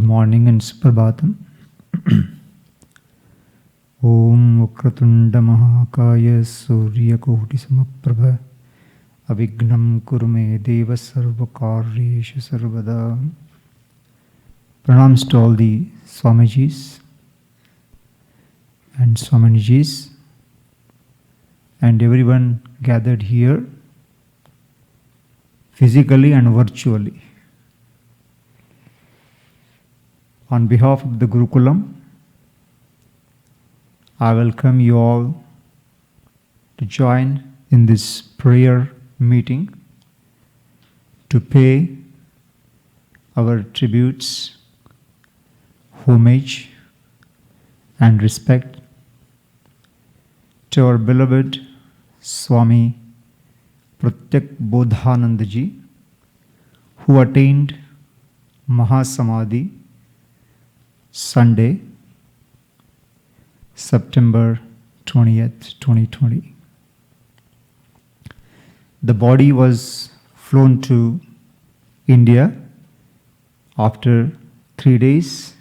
morning and Suprabhatam. Om Vakratunda Mahakaya Surya Koti Samaprabha Avignam Kurume Deva Sarvakaryeshu Sarvada. Pranams to all the Swamijis and Swaminijis and everyone gathered here physically and virtually. On behalf of the Gurukulam, I welcome you all to join in this prayer meeting to pay our tributes, homage and respect to our beloved Swami Pratyagbodhananda ji, who attained Mahasamadhi Sunday, September 20th, 2020. The body was flown to India after 3 days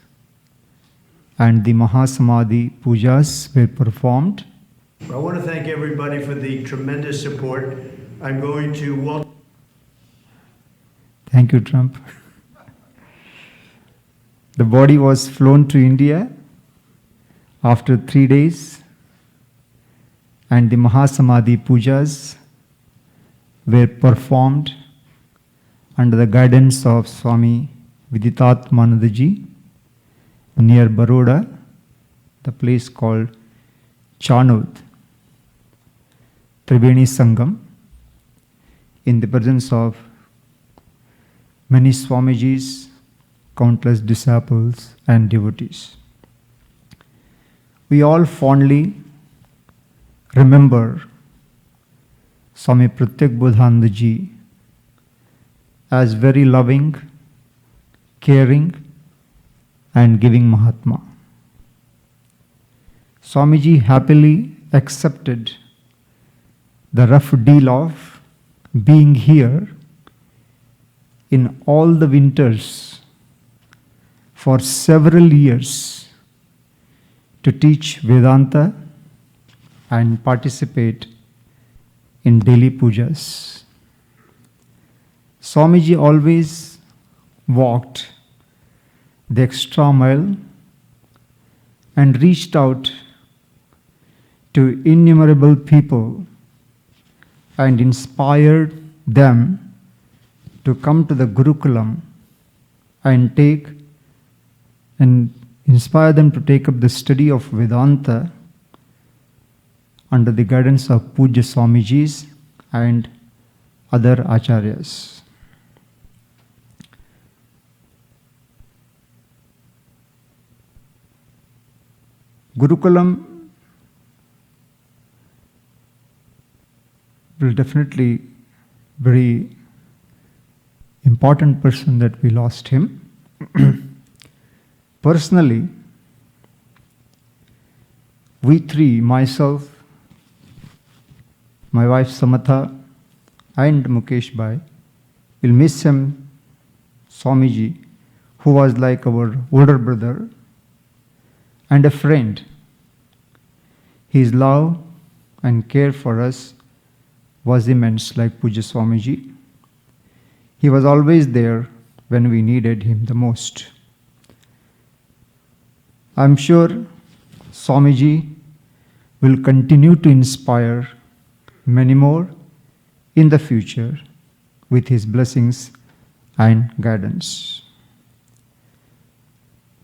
and the Mahasamadhi Pujas were performed. I want to thank everybody for the tremendous support. I'm going to walk. Thank you, Trump. The body was flown to India after 3 days and the Mahasamadhi Pujas were performed under the guidance of Swami Viditatmananda ji near Baroda, the place called Chanud, Triveni Sangam, in the presence of many Swamijis, countless disciples and devotees. We all fondly remember Swami Pratyagbodhananda ji as very loving, caring and giving Mahatma. Swamiji happily accepted the rough deal of being here in all the winters for several years to teach Vedanta and participate in daily pujas. Swamiji always walked the extra mile and reached out to innumerable people and inspired them to come to the Gurukulam and inspire them to take up the study of Vedanta under the guidance of Puja Swamijis and other Acharyas. Gurukulam will definitely very important person that we lost him. Personally, we three, myself, my wife Samatha and Mukesh Bhai, will miss him, Swamiji, who was like our older brother and a friend. His love and care for us was immense, like Puja Swamiji. He was always there when we needed him the most. I'm sure Swamiji will continue to inspire many more in the future with his blessings and guidance.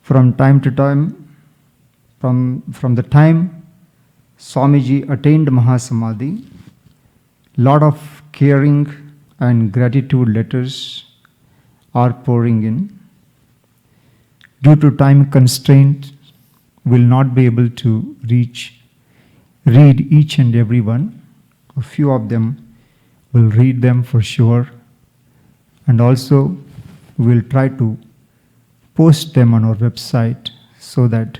From time to time, from the time Swamiji attained Mahasamadhi, lot of caring and gratitude letters are pouring in. Due to time constraint, will not be able to read each and every one. A few of them will read them for sure, and also we'll try to post them on our website so that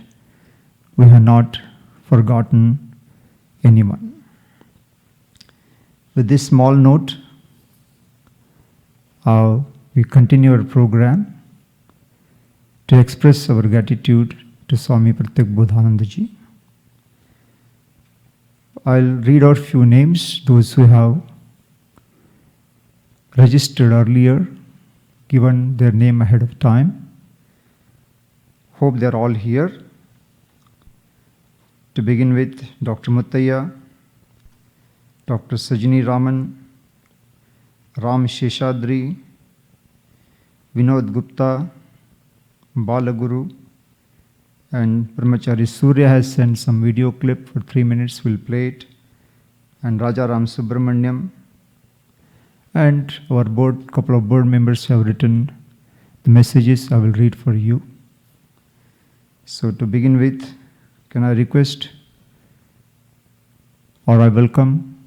we have not forgotten anyone. With this small note, we continue our program. to express our gratitude to Swami Pratyagbodhananda ji. I'll read out few names, those who have registered earlier, given their name ahead of time. Hope they're all here. To begin with, Dr. Muttaya, Dr. Sajini Raman, Ram Sheshadri, Vinod Gupta, Balaguru, and Brahmachari Surya has sent some video clip for 3 minutes, we'll play it, and Raja Ram Subramanyam, and our board, couple of board members have written the messages I will read for you. So to begin with, can I request or I welcome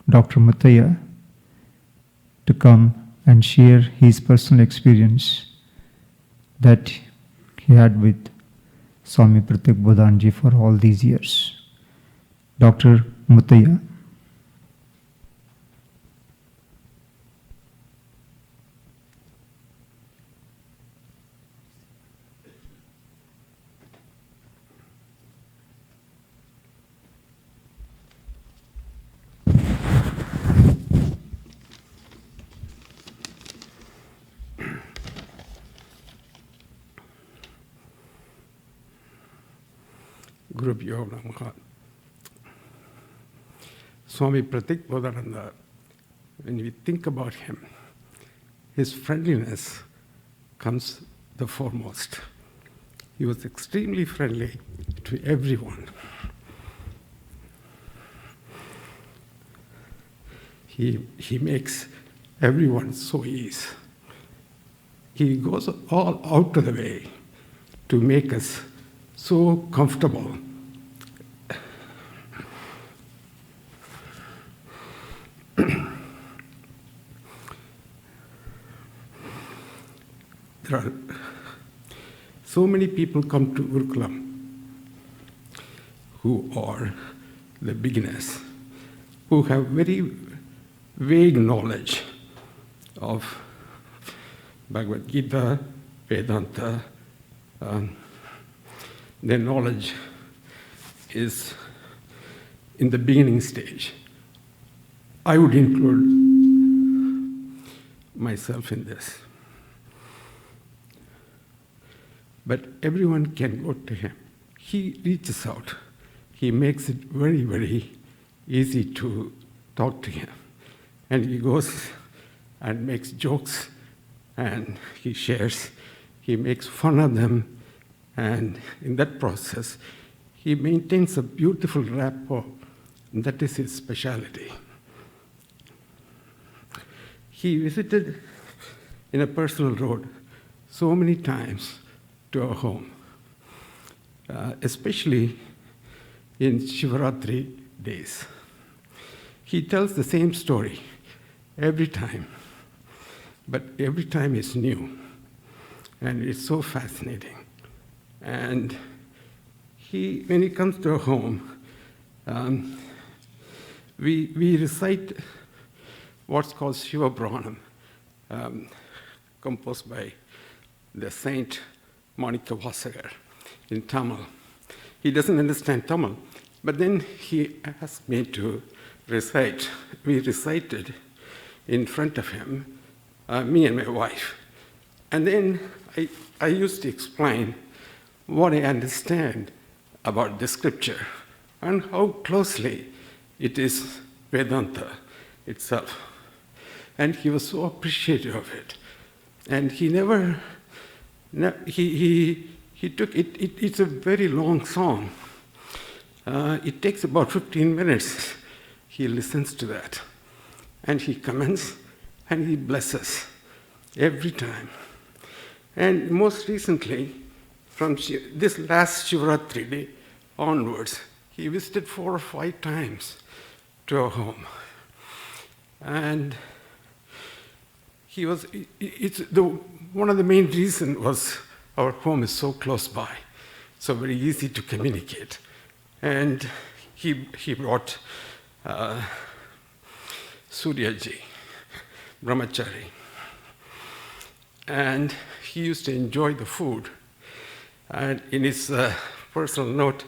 Dr. Muttaya to come and share his personal experience that he had with Swami Pratyagbodhananda ji for all these years. Dr. Muttaya. Gurubhyo Namaha. Swami Pratyagbodhananda, when we think about him, his friendliness comes the foremost. He was extremely friendly to everyone. He makes everyone so easy. He goes all out of the way to make us so comfortable. There are so many people come to Gurukulam who are the beginners, who have very vague knowledge of Bhagavad Gita, Vedanta. Their knowledge is in the beginning stage. I would include myself in this. But everyone can go to him. He reaches out. He makes it very, very easy to talk to him. And he goes and makes jokes, and he shares. He makes fun of them. And in that process, he maintains a beautiful rapport, and that is his specialty. He visited in a personal road so many times to our home, especially in Shivaratri days. He tells the same story every time, but every time is new, and it's so fascinating. And when he comes to our home, we recite what's called Shiva Puranam, composed by the saint Manika Vasagar in Tamil. He doesn't understand Tamil, but then he asked me to recite. We recited in front of him, me and my wife. And then I used to explain what I understand about the scripture and how closely it is Vedanta itself. And he was so appreciative of it. And he never, he took it, it's a very long song. It takes about 15 minutes. He listens to that. And he comments and he blesses every time. And most recently, from this last Shivaratri day onwards, he visited 4 or 5 times to our home. And he was, one of the main reasons was our home is so close by, so very easy to communicate. And he brought Suryaji, Brahmachari. And he used to enjoy the food. And in his personal note,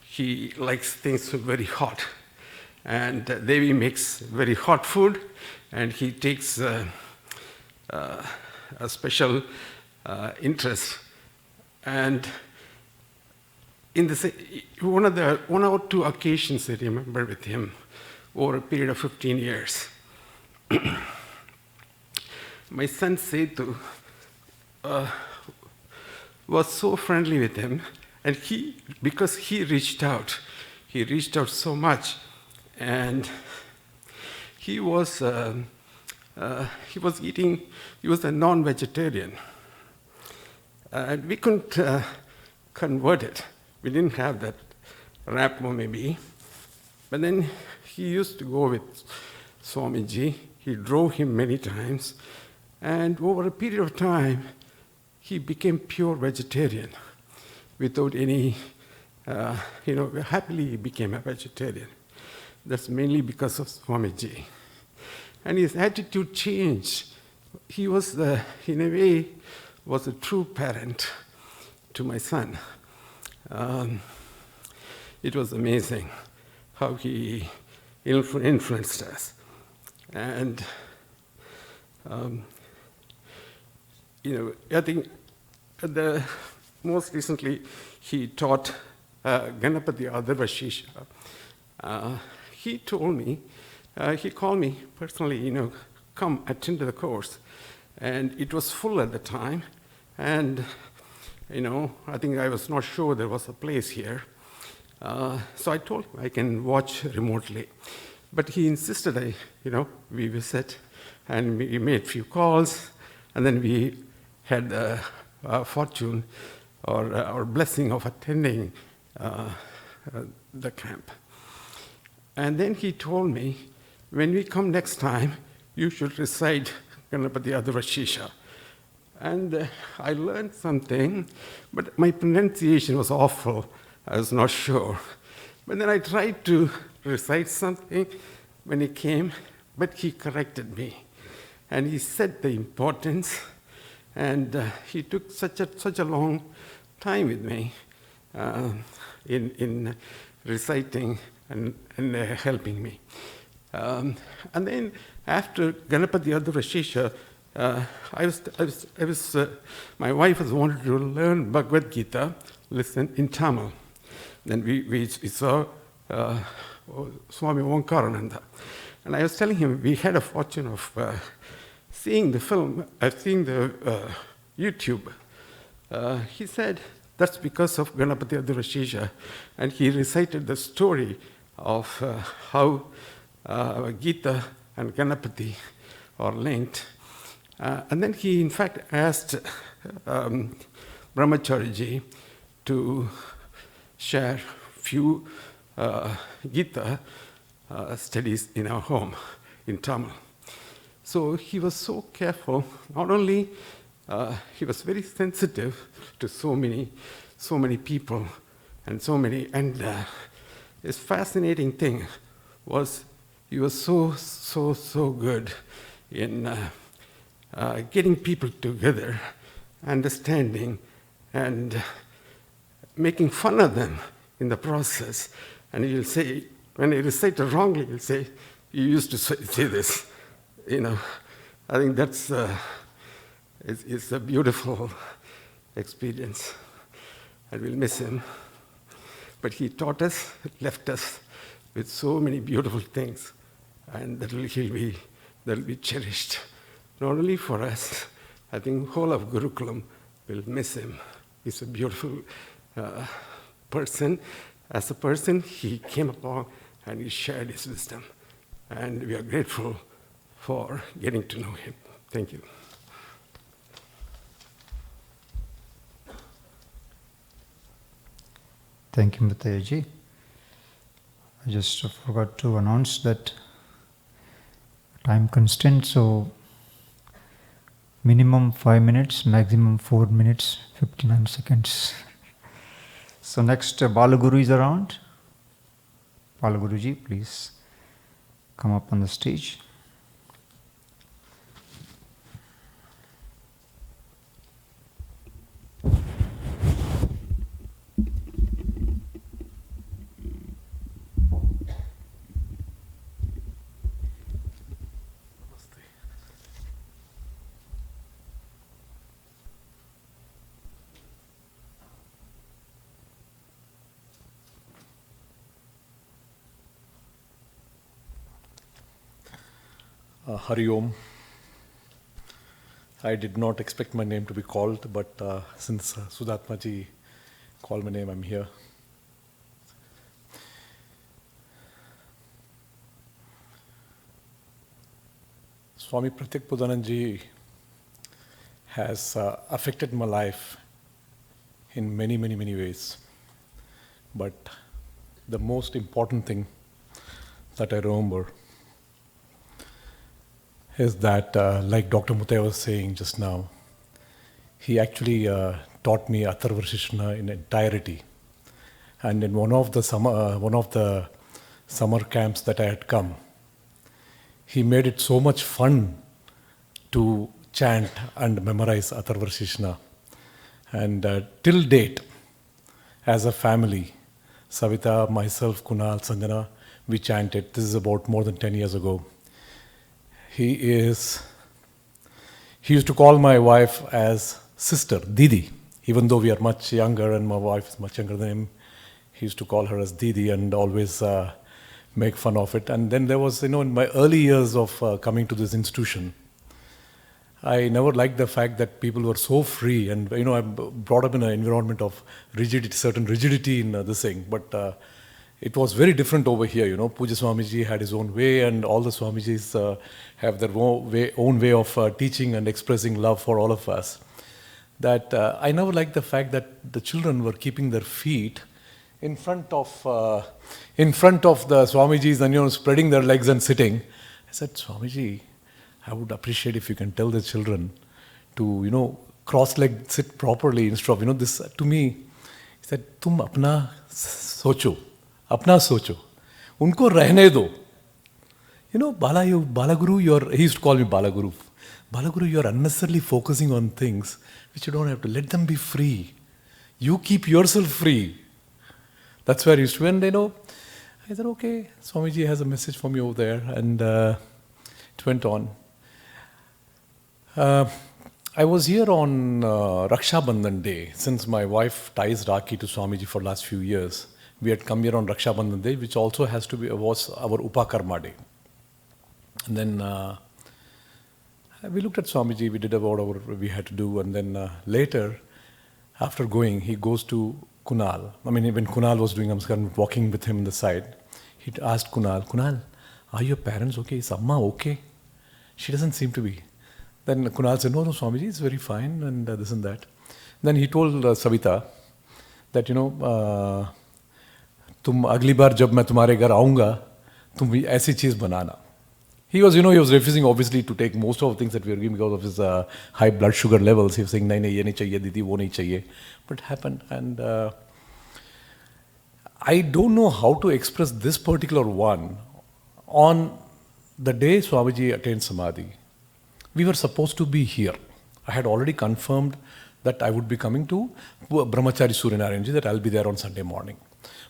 he likes things very hot. And Devi makes very hot food, and he takes a special interest. And in one or two occasions I remember with him over a period of 15 years. My son Setu was so friendly with him, and because he reached out so much, and he was a non-vegetarian, and we couldn't convert it. We didn't have that rapport maybe, but then he used to go with Swamiji. He drove him many times, and over a period of time, he became pure vegetarian without any, happily he became a vegetarian. That's mainly because of Swamiji. And his attitude changed. He was, in a way, was a true parent to my son. It was amazing how he influenced us. And, I think most recently he taught Ganapati Adharvashisha. He told me, he called me personally, come attend to the course. And it was full at the time. And, I think I was not sure there was a place here. So I told him I can watch remotely. But he insisted we visit, and we made few calls, and then we had the fortune or blessing of attending the camp. And then he told me, when we come next time, you should recite Ganapati Adharvashisha. And I learned something, but my pronunciation was awful. I was not sure. But then I tried to recite something when he came, but he corrected me. And he said the importance, and he took such a long time with me in reciting and helping me. And then after Ganapati Adharvashisha, my wife was wanted to learn Bhagavad Gita, listen in Tamil. Then we saw Swami Omkarananda. And I was telling him we had a fortune of seeing the film, seeing the YouTube. He said, that's because of Ganapati Adharvashisha. And he recited the story of how Gita and Ganapati are linked. And then he, in fact, asked Brahmacharyaji to share few Gita studies in our home in Tamil. So he was so careful. Not only he was very sensitive to so many people and so many. And his fascinating thing was he was so good in getting people together, understanding, and making fun of them in the process. And he'll say, when he recited wrongly, he'll say, you used to say this. I think that's it's a beautiful experience. And we'll miss him. But he taught us, left us with so many beautiful things. And that'll be cherished. Not only for us, I think whole of Gurukulam will miss him. He's a beautiful person. As a person, he came along and he shared his wisdom. And we are grateful for getting to know him. Thank you. Thank you, Matayaji. I just forgot to announce that time constraint, so minimum 5 minutes, maximum 4 minutes, 59 seconds. So next, Balaguru is around. Balaguruji, please come up on the stage. Hari Om. I did not expect my name to be called, but since Sudatmaji called my name, I'm here. Swami Pratyagbodhananda has affected my life in many, many, many ways. But the most important thing that I remember is that, like Dr. Mutai was saying just now, he actually taught me Atharvashishna in entirety. And in one of the summer camps that I had come, he made it so much fun to chant and memorize Atharvashishna. And till date, as a family, Savita, myself, Kunal, Sanjana, we chanted. This is about more than 10 years ago. He used to call my wife as sister, Didi. Even though we are much younger and my wife is much younger than him, he used to call her as Didi and always make fun of it. And then there was, in my early years of coming to this institution, I never liked the fact that people were so free. And, I'm brought up in an environment of rigidity, certain rigidity in this thing. But it was very different over here, Puja Swamiji had his own way, and all the Swamijis have their own way of teaching and expressing love for all of us. That I never liked the fact that the children were keeping their feet in front of the Swamijis and spreading their legs and sitting. I said, Swamiji, I would appreciate if you can tell the children to cross-legged sit properly instead of this. To me, he said, "Tum apna socho." Apna socho. Unko rehne do. Balaguru, he used to call me Balaguru. Balaguru, you're unnecessarily focusing on things which you don't have to. Let them be free. You keep yourself free. That's where he used to. And I said, okay, Swamiji has a message for me over there. And it went on. I was here on Raksha Bandhan Day. Since my wife ties Rakhi to Swamiji for the last few years, we had come here on Raksha Bandhan Day, which also was our Upakarma Day. And then we looked at Swamiji, we did whatever we had to do, and then later, after going, he goes to Kunal. When Kunal was doing Namaskaram, walking with him on the side, he asked Kunal, are your parents okay? Is Amma okay? She doesn't seem to be. Then Kunal said, no, Swamiji, it's very fine, and this and that. Then he told Savita that, तुम अगली बार जब मैं तुम्हारे घर आऊँगा तुम ऐसी चीज़ बनाना. He was refusing obviously to take most of the things that we were giving because of his high blood sugar levels. He was saying, नहीं ये नहीं चाहिए दीदी, वो नहीं चाहिए. But it happened, and I don't know how to express this particular one. On the day Swamiji attained Samadhi, we were supposed to be here. I had already confirmed that I would be coming to Brahmachari Suryanarayanji, that I'll be there on Sunday morning.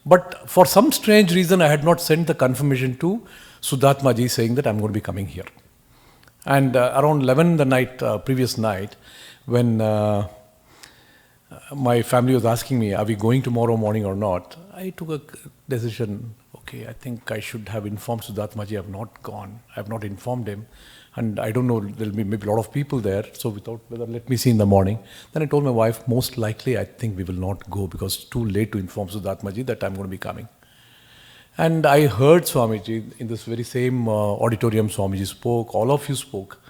But for some strange reason, I had not sent the confirmation to Sudatmaji saying that I'm going to be coming here. And around 11 the night, previous night, when my family was asking me, are we going tomorrow morning or not? I took a decision, okay, I think I should have informed Sudatmaji. I have not gone. I have not informed him. And I don't know, there'll be maybe a lot of people there, so without whether let me see in the morning. Then I told my wife, most likely I think we will not go because it's too late to inform Sudatmaji that I'm going to be coming. And I heard Swamiji in this very same auditorium. Swamiji spoke, all of you spoke.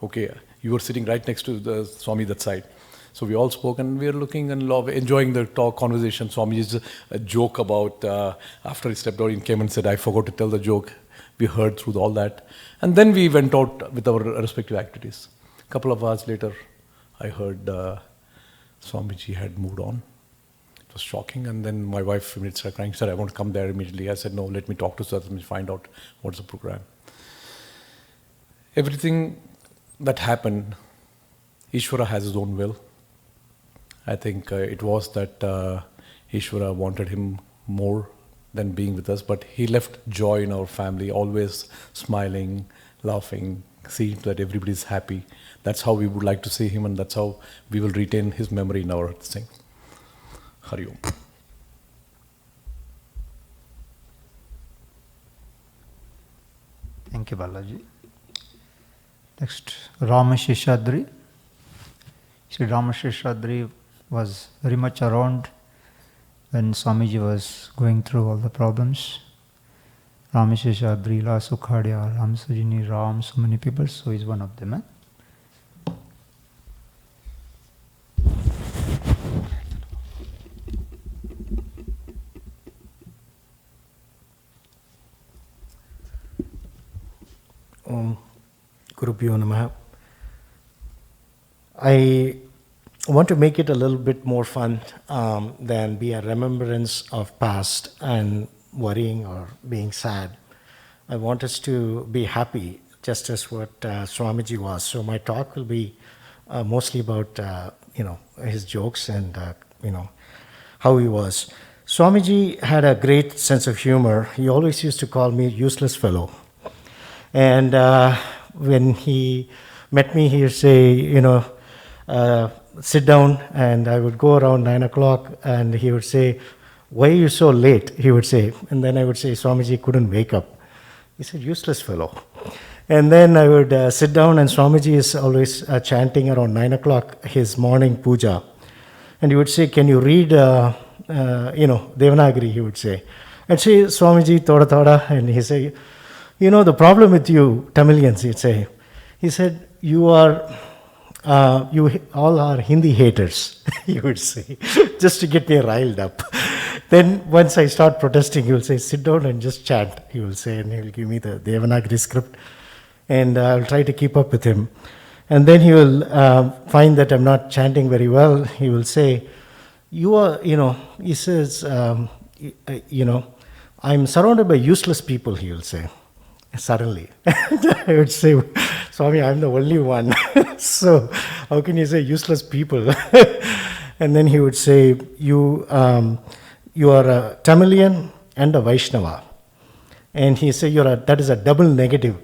Okay, you were sitting right next to the Swami that side. So we all spoke and we were looking and enjoying the talk, conversation. Swamiji's joke about, after he stepped out, he came and said, I forgot to tell the joke. We heard through all that. And then we went out with our respective activities. A couple of hours later, I heard Swamiji had moved on. It was shocking. And then my wife immediately started crying. She said, I want to come there immediately. I said, no, let me talk to Satsang, find out what's the program. Everything that happened, Ishvara has his own will. I think it was that Ishvara wanted him more than being with us, but he left joy in our family, always smiling, laughing, seeing that everybody's happy. That's how we would like to see him, and that's how we will retain his memory in our thing. Hari Om. Thank you, Balaji. Next, Rama Sheshadri. Sri Rama Sheshadri was very much around when Swamiji was going through all the problems. Rama Sheshadri, La Sukhadia, Ram Sajini, Ram, so many people, so he's one of them. Gurubhyo Namaha. I want to make it a little bit more fun than be a remembrance of past and worrying or being sad. I want us to be happy, just as what Swamiji was. So my talk will be mostly about his jokes and how he was. Swamiji had a great sense of humor. He always used to call me useless fellow. And when he met me, he would say, sit down, and I would go around 9 o'clock, and he would say, why are you so late? He would say. And then I would say, Swamiji couldn't wake up. He said, useless fellow. And then I would sit down, and Swamiji is always chanting around 9 o'clock his morning puja. And he would say, can you read, Devanagari, he would say. I'd say, Swamiji, thoda thoda, and he say, the problem with you Tamilians, he'd say. He said, you all are Hindi haters, he would say, just to get me riled up. Then once I start protesting, he will say, sit down and just chant, he will say, and he will give me the Devanagari script, and I'll try to keep up with him. And then he will find that I'm not chanting very well. He will say, he says, I'm surrounded by useless people, he will say. Suddenly. I would say, Swami, I'm the only one. So how can you say useless people? And then he would say, you are a Tamilian and a Vaishnava. And he said, that is a double negative.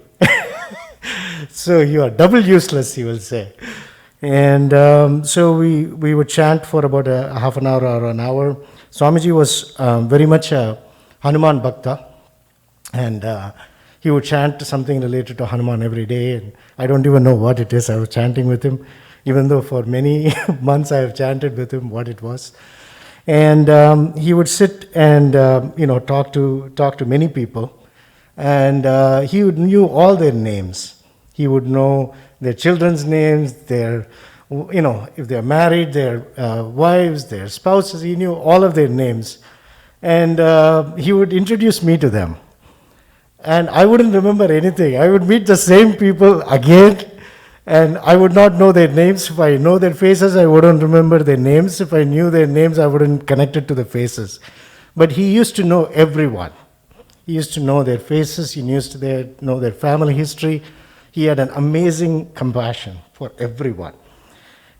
So you are double useless, he will say. And so we would chant for about a half an hour or an hour. Swamiji was very much a Hanuman Bhakta. And he would chant something related to Hanuman every day, and I don't even know what it is. I was chanting with him, even though for many months I have chanted with him what it was. And he would sit and talk to many people, and he knew all their names. He would know their children's names, their if they are married, their wives, their spouses. He knew all of their names, and he would introduce me to them. And I wouldn't remember anything. I would meet the same people again, and I would not know their names. If I know their faces, I wouldn't remember their names. If I knew their names, I wouldn't connect it to the faces. But he used to know everyone. He used to know their faces. He used to know their family history. He had an amazing compassion for everyone.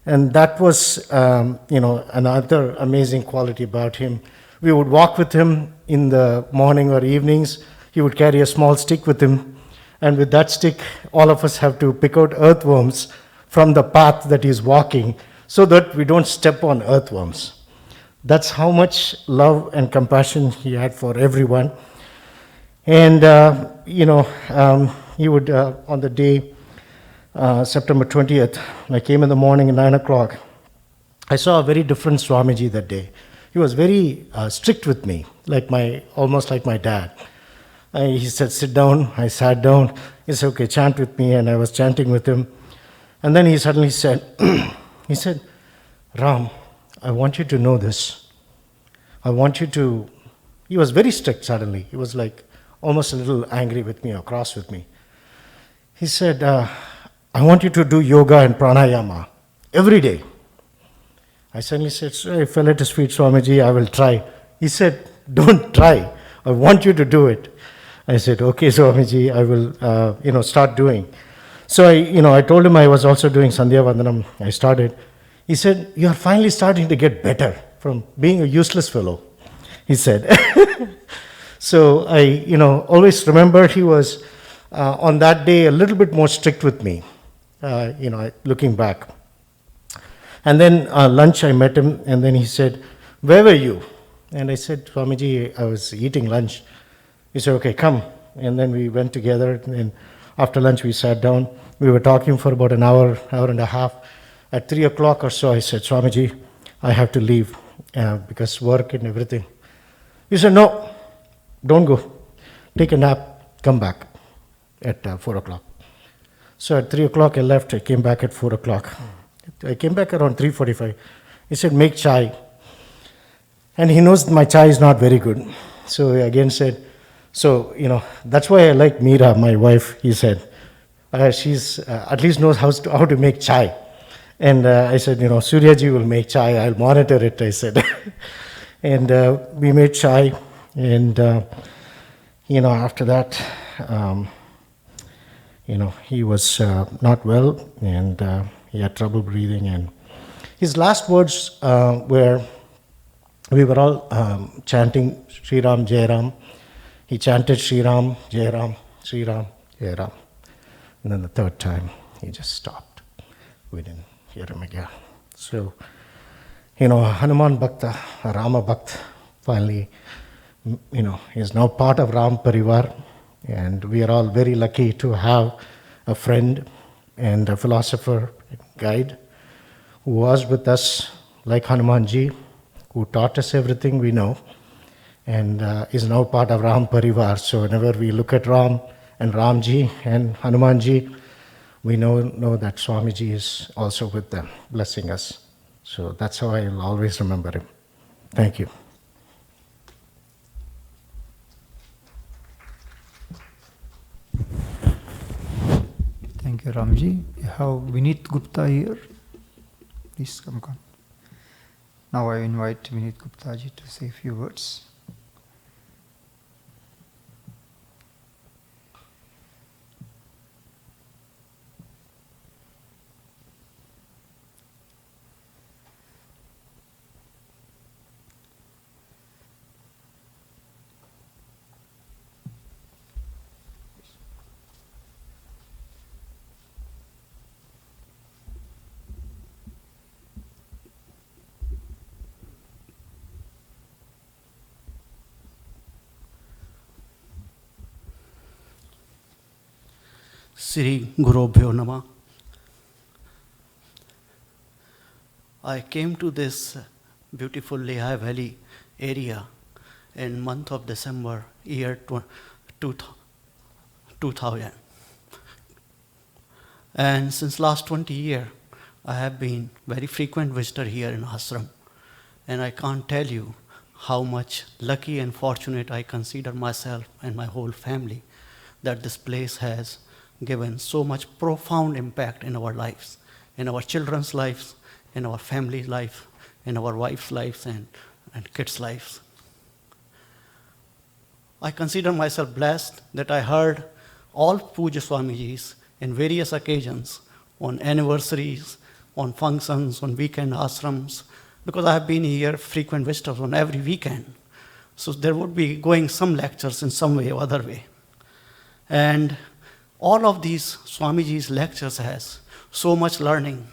And that was, another amazing quality about him. We would walk with him in the morning or evenings. He would carry a small stick with him, and with that stick, all of us have to pick out earthworms from the path that he's walking so that we don't step on earthworms. That's how much love and compassion he had for everyone. And, he would, on the day, September 20th, I came in the morning at 9 o'clock, I saw a very different Swamiji that day. He was very strict with me, almost like my dad. He said, sit down. I sat down. He said, okay, chant with me. And I was chanting with him. And then he suddenly said, Ram, I want you to know this. I want you to... He was very strict suddenly. He was almost a little angry with me or cross with me. He said, I want you to do yoga and pranayama every day. I suddenly said, I fell at his feet, Swamiji, I will try. He said, don't try. I want you to do it. I said, okay, Swamiji, I will, start doing. So I told him I was also doing Sandhya Vandanam. I started. He said, you are finally starting to get better from being a useless fellow, he said. So I, always remember he was on that day a little bit more strict with me, looking back. And then lunch I met him, and then he said, where were you? And I said, Swamiji, I was eating lunch. He said, okay, come. And then we went together, and After lunch, we sat down. We were talking for about an hour, hour and a half. At 3 o'clock or so, I said, Swamiji, I have to leave because work and everything. He said, no, don't go. Take a nap, come back at 4 o'clock. So at 3 o'clock, I left. I came back at 4 o'clock. I came back around 3:45. He said, make chai. And he knows my chai is not very good. So he again said, so, that's why I like Meera, my wife, he said. She's at least knows how to make chai. And I said, Suryaji will make chai. I'll monitor it, I said. And we made chai. And, after that, he was not well and he had trouble breathing. And his last words were, we were all chanting Sri Ram, Jai Ram. He chanted Sri Ram, Jai Ram, Sri Ram, Jai Ram. And then the third time, he just stopped. We didn't hear him again. So, Hanuman Bhakta, Rama Bhakta, finally, is now part of Ram Parivar. And we are all very lucky to have a friend and a philosopher, guide, who was with us like Hanumanji, who taught us everything we know, and is now part of Ram Parivar. So whenever we look at Ram and Ramji and Hanumanji, we know that Swamiji is also with them, blessing us. So that's how I will always remember him. Thank you. Thank you, Ramji. We have Vinit Gupta here. Please come. Now I invite Vinit Gupta ji to say a few words. Sri Gurubhyo Namah. I came to this beautiful Lehigh Valley area in month of December, year 2000. And since last 20 years, I have been very frequent visitor here in ashram. And I can't tell you how much lucky and fortunate I consider myself and my whole family that this place has given so much profound impact in our lives, in our children's lives, in our family life, in our wife's lives and kids' lives. I consider myself blessed that I heard all Puja Swamijis in various occasions, on anniversaries, on functions, on weekend ashrams, because I have been here frequent visitors on every weekend. So there would be going some lectures in some way or other way. And all of these Swamiji's lectures has so much learning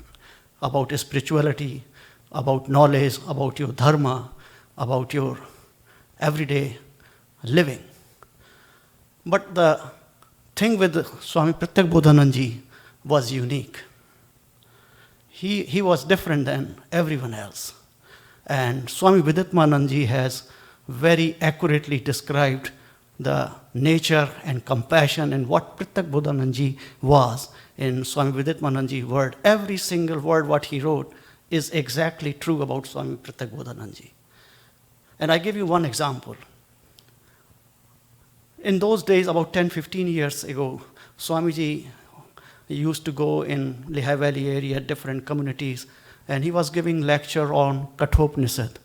about spirituality, about knowledge, about your dharma, about your everyday living. But the thing with Swami Pratyagbodhananda was unique. He was different than everyone else. And Swami Viditmananji has very accurately described the nature and compassion and what Pratyagbodhananda was in Swami Viditmananji's word. Every single word what he wrote is exactly true about Swami Pratyagbodhananda. And I give you one example. In those days, about 10-15 years ago, Swamiji used to go in Lehigh Valley area, different communities, and he was giving lecture on Kathopanishad.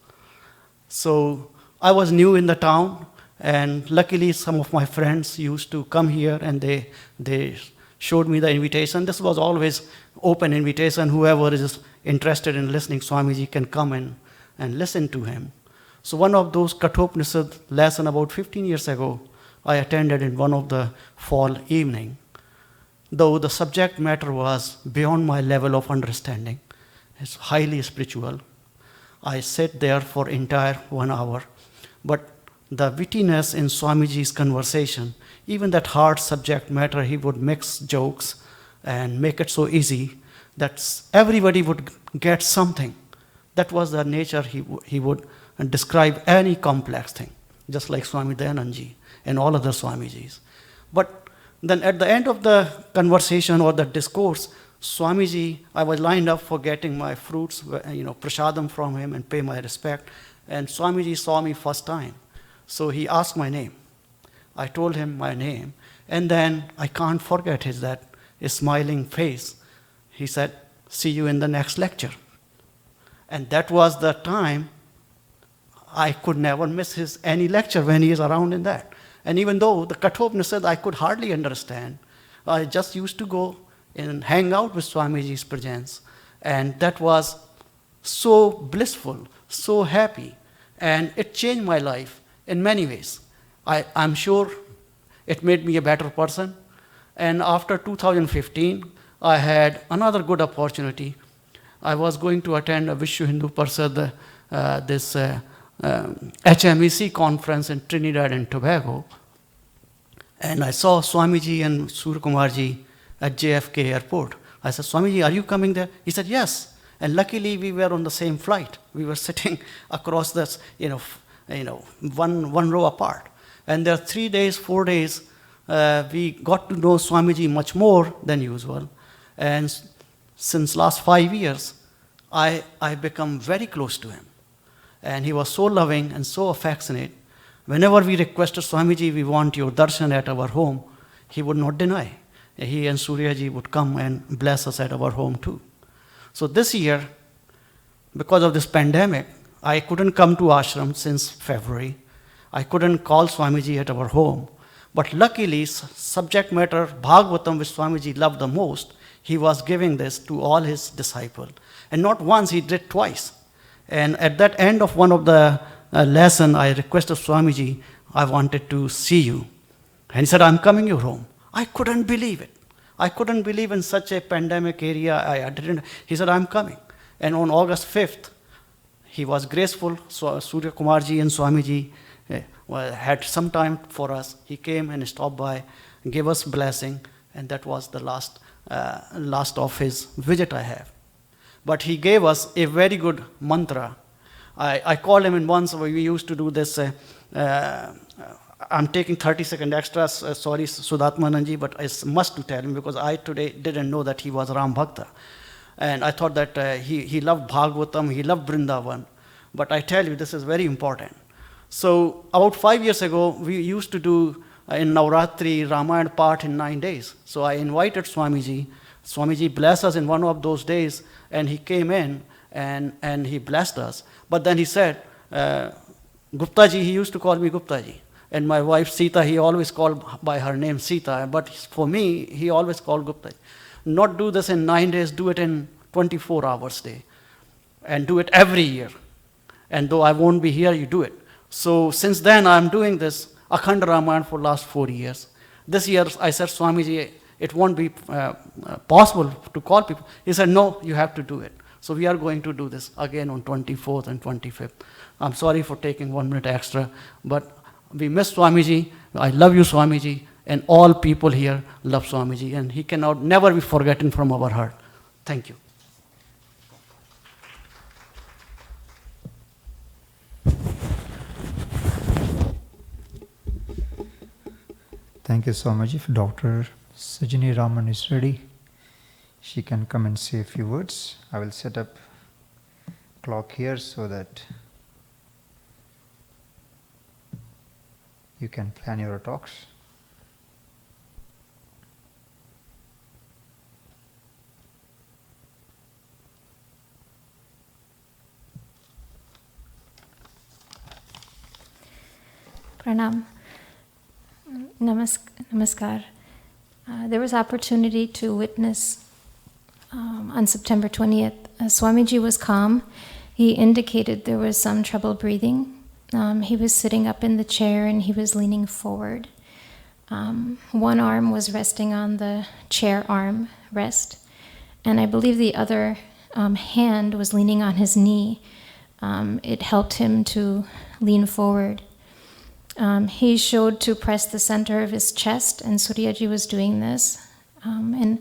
So I was new in the town, and luckily some of my friends used to come here and they showed me the invitation. This was always open invitation. Whoever is interested in listening, Swamiji can come and listen to him. So one of those Kathopanishad lesson about 15 years ago, I attended in one of the fall evening. Though the subject matter was beyond my level of understanding, it's highly spiritual. I sat there for entire 1 hour. But the wittiness in Swamiji's conversation, even that hard subject matter, he would mix jokes and make it so easy that everybody would get something. That was the nature he would describe any complex thing, just like Swami Dayanandji and all other Swamijis. But then at the end of the conversation or the discourse, Swamiji, I was lined up for getting my fruits, prasadam from him and pay my respect. And Swamiji saw me first time. So he asked my name. I told him my name. And then I can't forget his smiling face. He said, "See you in the next lecture." And that was the time I could never miss any lecture when he is around in that. And even though the Kathopanishad I could hardly understand, I just used to go and hang out with Swamiji's presence. And that was so blissful, so happy. And it changed my life in many ways. I'm sure it made me a better person. And after 2015, I had another good opportunity. I was going to attend a Vishwa Hindu Parsad, this HMEC conference in Trinidad and Tobago. And I saw Swamiji and Surya Kumarji at JFK airport. I said, "Swamiji, are you coming there?" He said, "Yes." And luckily we were on the same flight. We were sitting across this, one row apart. And there are 3 days, 4 days, we got to know Swamiji much more than usual. And since last 5 years, I become very close to him. And he was so loving and so affectionate. Whenever we requested Swamiji, we want your darshan at our home, he would not deny. He and Suryaji would come and bless us at our home too. So this year, because of this pandemic, I couldn't come to ashram since February. I couldn't call Swamiji at our home. But luckily, subject matter, Bhagavatam, which Swamiji loved the most, he was giving this to all his disciples. And not once, he did twice. And at that end of one of the lesson, I requested Swamiji, "I wanted to see you." And he said, "I'm coming your home." I couldn't believe it. I couldn't believe in such a pandemic area. I didn't. He said, "I'm coming." And on August 5th, he was graceful. So Surya Kumarji and Swamiji had some time for us. He came and stopped by, gave us blessing, and that was the last of his visit I have. But he gave us a very good mantra. I called him in once. We used to do this. I'm taking 30 seconds extra. Sorry, Sudatmananji, but I must to tell him because I today didn't know that he was Ram Bhakta. And I thought that he loved Bhagavatam, he loved Vrindavan. But I tell you, this is very important. So about 5 years ago, we used to do in Navratri Ramayana part in 9 days. So I invited Swamiji. Swamiji blessed us in one of those days, and he came in and he blessed us. But then he said, Guptaji, he used to call me Guptaji. And my wife Sita, he always called by her name Sita. But for me, he always called Guptaji. Not do this in 9 days, do it in 24 hours a day. And do it every year. And though I won't be here, you do it. So since then, I'm doing this Akhanda Ramayana for last 4 years. This year, I said, Swamiji, it won't be possible to call people. He said, no, you have to do it. So we are going to do this again on 24th and 25th. I'm sorry for taking 1 minute extra, but we miss Swamiji. I love you, Swamiji, and all people here love Swamiji, and he cannot never be forgotten from our heart. Thank you. Thank you so much. If Dr. Sajini Raman is ready, she can come and say a few words. I will set up clock here so that you can plan your talks. Pranam. Namaskar. There was opportunity to witness on September 20th. Swamiji was calm. He indicated there was some trouble breathing. He was sitting up in the chair and he was leaning forward. One arm was resting on the chair arm rest, and I believe the other hand was leaning on his knee. It helped him to lean forward. he showed to press the center of his chest, and Suryaji was doing this, and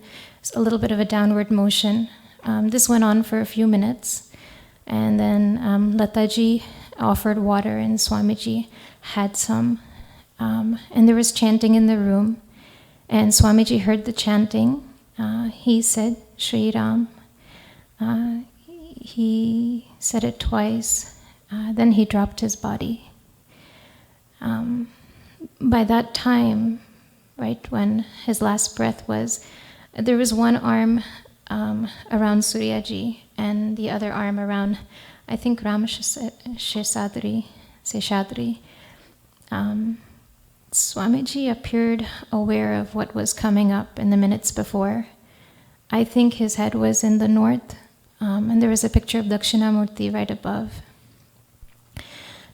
a little bit of a downward motion. This went on for a few minutes, and then Lataji offered water, and Swamiji had some, and there was chanting in the room, and Swamiji heard the chanting. He said, Shri Ram. He said it twice, then he dropped his body. By that time, right, when his last breath was, there was one arm around Suryaji and the other arm around, I think, Sheshadri. Swamiji appeared aware of what was coming up in the minutes before. I think his head was in the north, and there was a picture of Dakshinamurti right above.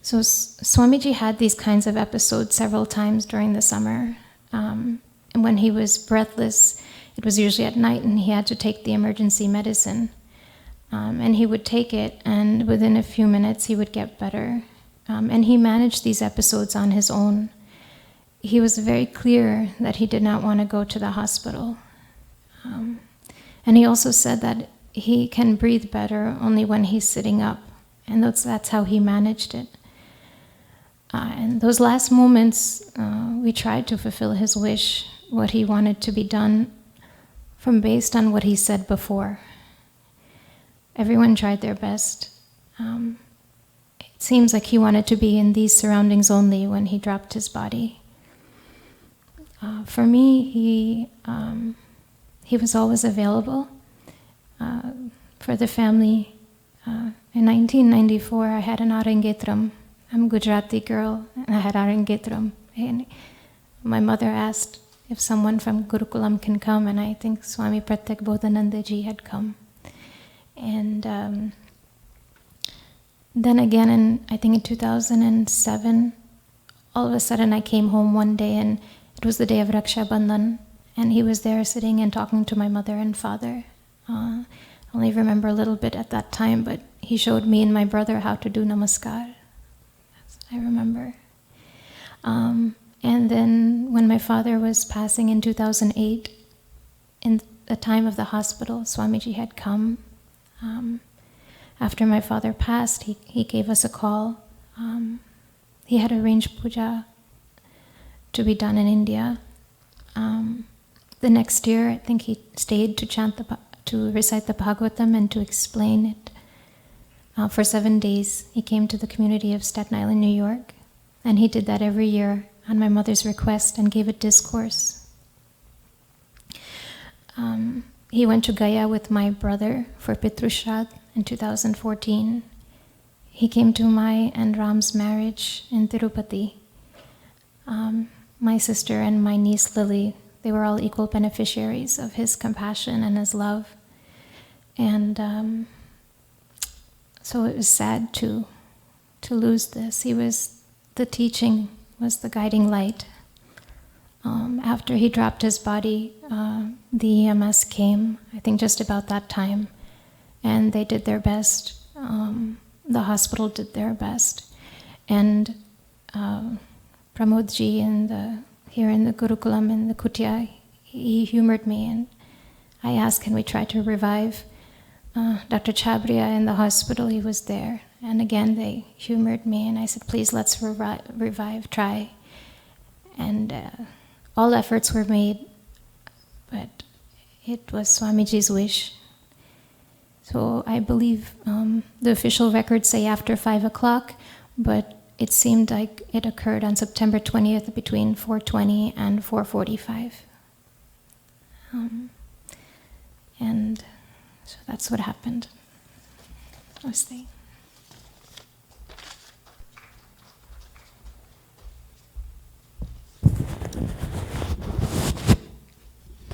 So Swamiji had these kinds of episodes several times during the summer. And when he was breathless, it was usually at night, and he had to take the emergency medicine. And he would take it, and within a few minutes he would get better. And he managed these episodes on his own. He was very clear that he did not want to go to the hospital. And he also said that he can breathe better only when he's sitting up. And that's how he managed it. And those last moments, we tried to fulfill his wish, what he wanted to be done, based on what he said before. Everyone tried their best. It seems like he wanted to be in these surroundings only when he dropped his body. For me, he was always available for the family. In 1994, I had an Arangetram. I'm a Gujarati girl, and I had Arangetram. And my mother asked if someone from Gurukulam can come, and I think Swami Pratyagbodhananda ji had come. And then again, I think in 2007, all of a sudden I came home one day, and it was the day of Raksha Bandhan, and he was there sitting and talking to my mother and father. I only remember a little bit at that time, but he showed me and my brother how to do namaskar. I remember. And then when my father was passing in 2008, in the time of the hospital, Swamiji had come. After my father passed, he gave us a call. He had arranged puja to be done in India. The next year, I think he stayed to recite the Bhagavatam and to explain it. For 7 days, he came to the community of Staten Island, New York, and he did that every year on my mother's request and gave a discourse. He went to Gaya with my brother for Pitru Shraddh in 2014. He came to my and Ram's marriage in Tirupati. My sister and my niece Lily, they were all equal beneficiaries of his compassion and his love. And so it was sad to lose this. The teaching was the guiding light. After he dropped his body, the EMS came, I think just about that time, and they did their best. The hospital did their best. And Pramodji here in the Gurukulam in the Kutia, he humored me, and I asked, can we try to revive Dr. Chabria in the hospital? He was there. And again, they humored me, and I said, please, let's revive, try. And all efforts were made, but it was Swamiji's wish. So I believe the official records say after 5 o'clock, but it seemed like it occurred on September 20th between 4:20 and 4:45. And so that's what happened. Namaste.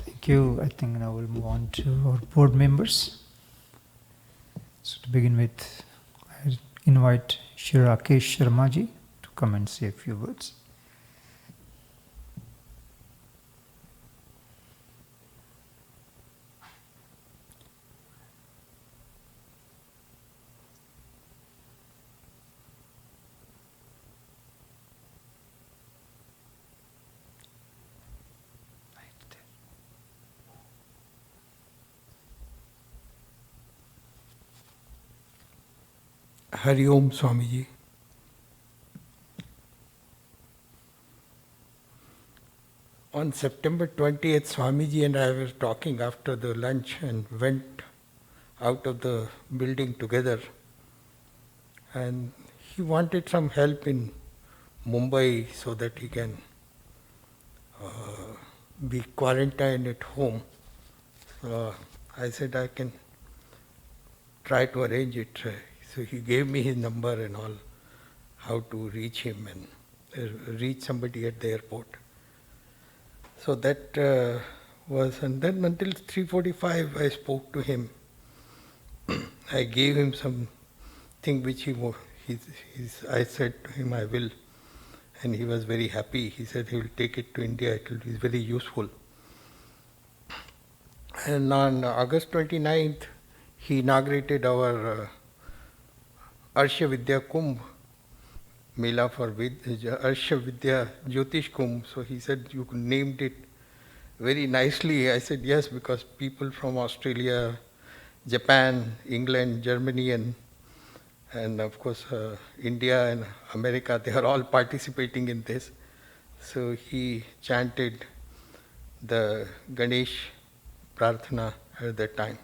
Thank you. I think now we'll move on to our board members. So to begin with, I invite Shri Rakesh Sharmaji to come and say a few words. Hari Om Swamiji. On September 20th, Swamiji and I were talking after the lunch and went out of the building together. And he wanted some help in Mumbai so that he can be quarantined at home. So I said I can try to arrange it. So he gave me his number and all, how to reach him and reach somebody at the airport. So that was, and then until 3:45 I spoke to him. I gave him something which I said to him I will, and he was very happy. He said he will take it to India, it will be very useful. And on August 29th, he inaugurated our Arsha Vidya Kumbh, Mela for Arsha Vidya Jyotish Kumbh. So he said, you named it very nicely. I said, yes, because people from Australia, Japan, England, Germany, and of course India and America, they are all participating in this. So he chanted the Ganesh Prarthana at that time.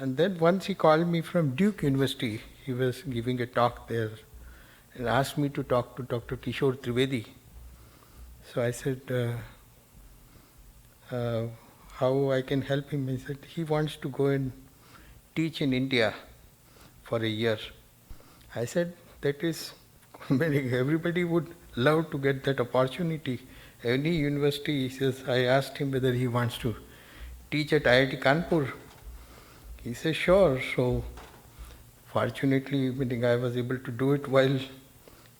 And then once he called me from Duke University, he was giving a talk there and asked me to talk to Dr. Kishore Trivedi. So I said, how I can help him? He said, he wants to go and teach in India for a year. I said, that is, everybody would love to get that opportunity. Any university, he says, I asked him whether he wants to teach at IIT Kanpur. He says, sure. So, fortunately, I was able to do it while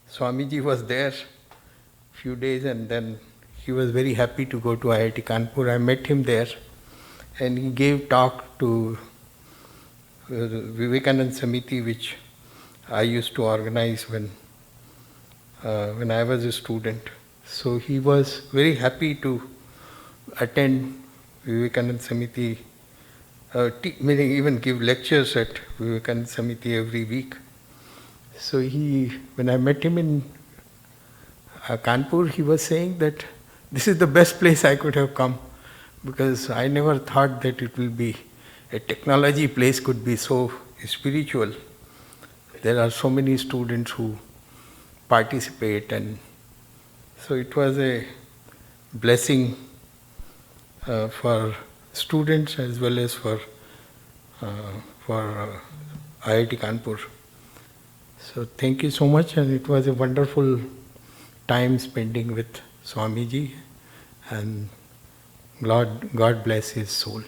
Swamiji was there few days, and then he was very happy to go to IIT Kanpur. I met him there, and he gave talk to Vivekananda Samiti, which I used to organize when I was a student. So he was very happy to attend Vivekananda Samiti, meaning even give lectures at Vivekananda Samiti every week. So when I met him in Kanpur, he was saying that this is the best place I could have come, because I never thought that it will be a technology place could be so spiritual. There are so many students who participate, and so it was a blessing for students as well as for IIT Kanpur. So thank you so much, and it was a wonderful time spending with Swamiji, and God bless his soul.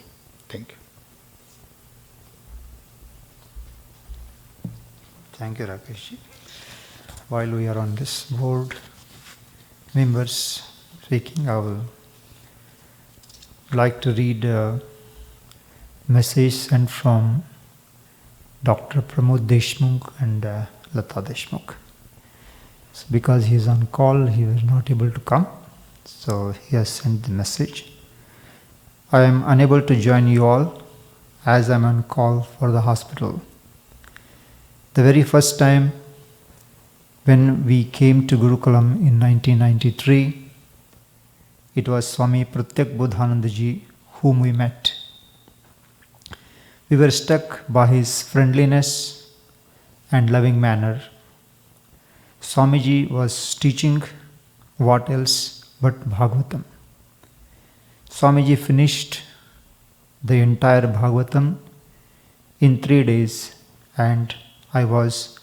Thank you. Thank you, Rakesh. While we are on this board, members speaking, I will like to read a message sent from Dr. Pramod Deshmukh and Lata Deshmukh. So because he is on call, he was not able to come. So he has sent the message. I am unable to join you all as I am on call for the hospital. The very first time when we came to Gurukulam in 1993, it was Swami Pratyagbodhananda ji whom we met. We were struck by his friendliness and loving manner. Swamiji was teaching what else but Bhagavatam. Swamiji finished the entire Bhagavatam in 3 days, and I was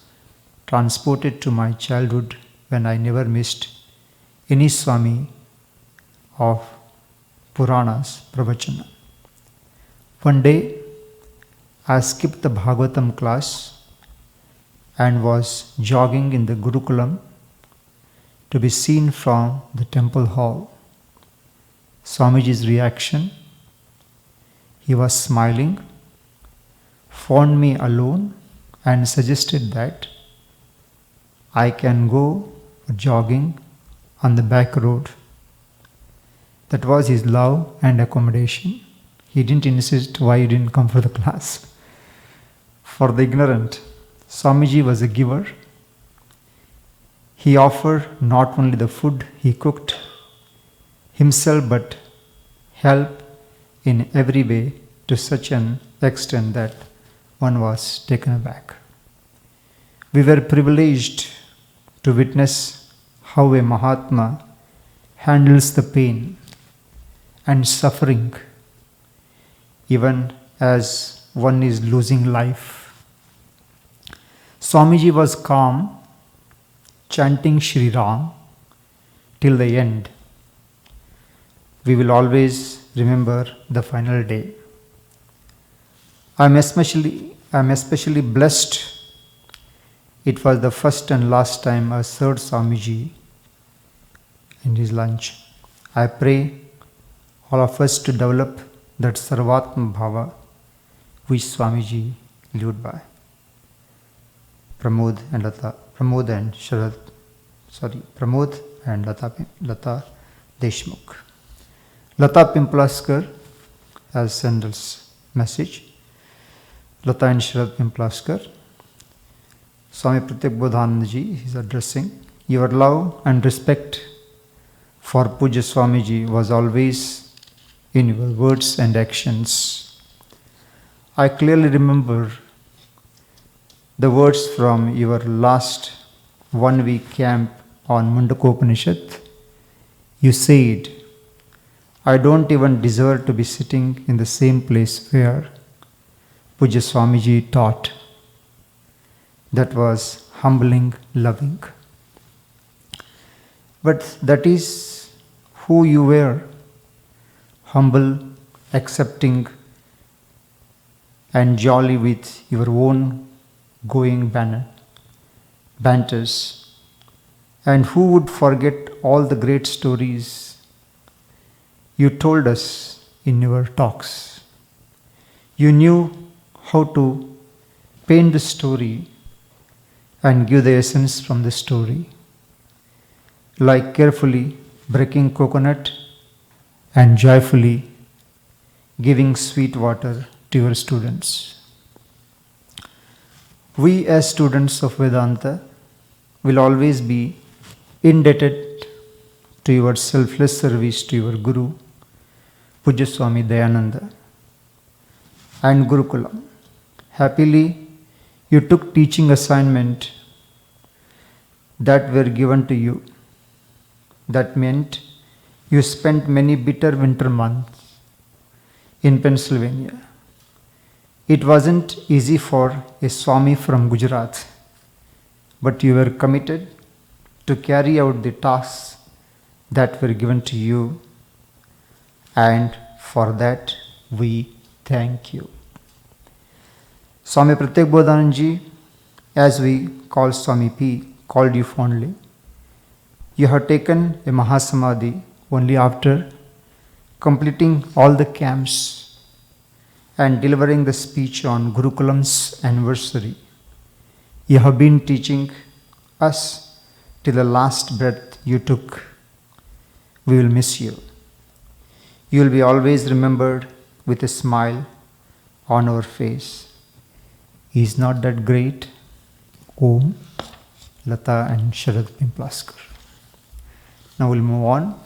transported to my childhood when I never missed any Swami of Puranas Pravachana. One day, I skipped the Bhagavatam class and was jogging in the Gurukulam to be seen from the temple hall. Swamiji's reaction: he was smiling, found me alone and suggested that I can go jogging on the back road. That was his love and accommodation. He didn't insist why you didn't come for the class. For the ignorant, Swamiji was a giver. He offered not only the food he cooked himself, but help in every way to such an extent that one was taken aback. We were privileged to witness how a Mahatma handles the pain and suffering even as one is losing life. Swamiji was calm, chanting Shri Ram till the end. We will always remember the final day. I am especially blessed. It was the first and last time I served Swamiji in his lunch. I pray all of us to develop that Sarvatma Bhava which Swamiji lived by. Pramod and Lata Deshmukh. Lata Pimplaskar has sent us message. Lata and Sharad Pimplaskar. Swami Pratyagbodhananda ji is addressing. Your love and respect for Puja Swamiji was always in your words and actions. I clearly remember the words from your last 1 week camp on Mundaka Upanishad. You said, I don't even deserve to be sitting in the same place where Puja Swamiji taught. That was humbling, loving. But that is who you were, humble, accepting, and jolly with your own going banters. And who would forget all the great stories you told us in your talks? You knew how to paint the story and give the essence from the story, like carefully breaking coconut and joyfully giving sweet water to your students. We as students of Vedanta will always be indebted to your selfless service to your Guru, Puja Swami Dayananda and Gurukulam. Happily, you took teaching assignment that were given to you. That meant you spent many bitter winter months in Pennsylvania. It wasn't easy for a Swami from Gujarat, but you were committed to carry out the tasks that were given to you, and for that we thank you. Swami Pratyagbodhananda ji, as we call Swami P, called you fondly. You have taken a Mahasamadhi only after completing all the camps and delivering the speech on Gurukulam's anniversary. You have been teaching us till the last breath you took. We will miss you. You will be always remembered with a smile on our face. Is not that great? Om, Lata and Sharad Pimplaskar. Now we'll move on.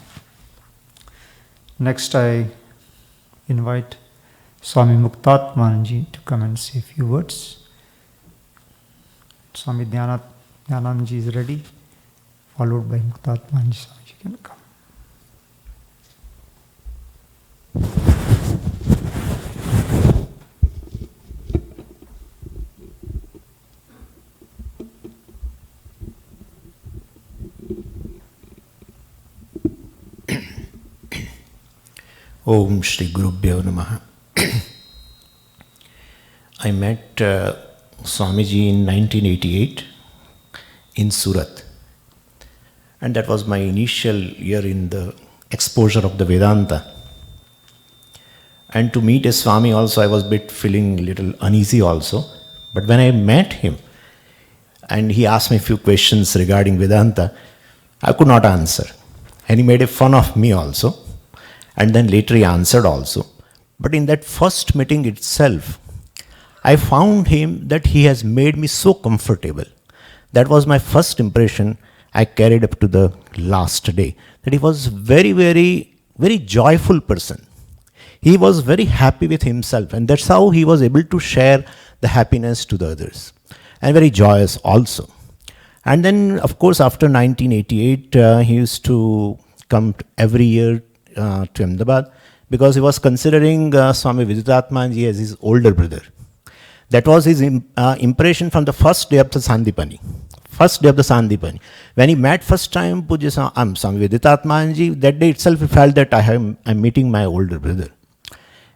Next I invite Swami Muktatmanji to come and say a few words. Swami Dhyananandji is ready, followed by Muktatmanji. Swamiji can come. Om Shri Gurubhyo Namaha. I met Swamiji in 1988 in Surat, and that was my initial year in the exposure of the Vedanta. And to meet a Swami also, I was feeling a little uneasy also. But when I met him and he asked me a few questions regarding Vedanta, I could not answer. And he made a fun of me also. And then later he answered also. But in that first meeting itself, I found him that he has made me so comfortable. That was my first impression I carried up to the last day. That he was very, very, very joyful person. He was very happy with himself, and that's how he was able to share the happiness to the others, and very joyous also. And then, of course, after 1988, he used to come every year to Ahmedabad, because he was considering Swami Viditatmanji as his older brother. That was his impression from the first day of the Sandipani. First day of the Sandipani. When he met first time Swami Viditatmanji, that day itself he felt that I'm meeting my older brother.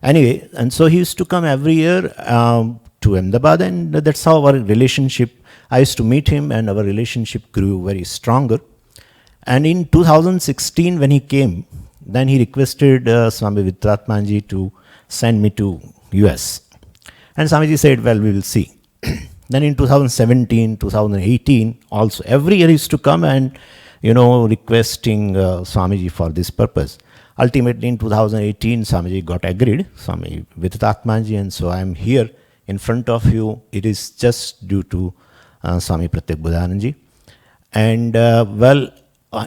Anyway, and so he used to come every year to Ahmedabad, and that's how our relationship, I used to meet him, and our relationship grew very stronger. And in 2016, when he came, then he requested Swami Viditatmanji to send me to US. And Swamiji said, well, we will see. Then in 2017, 2018, also, every year he used to come and, requesting Swamiji for this purpose. Ultimately, in 2018, Swamiji got agreed, Swami Viditatmanji, and so I am here in front of you. It is just due to Swami Pratyagbodhananda. And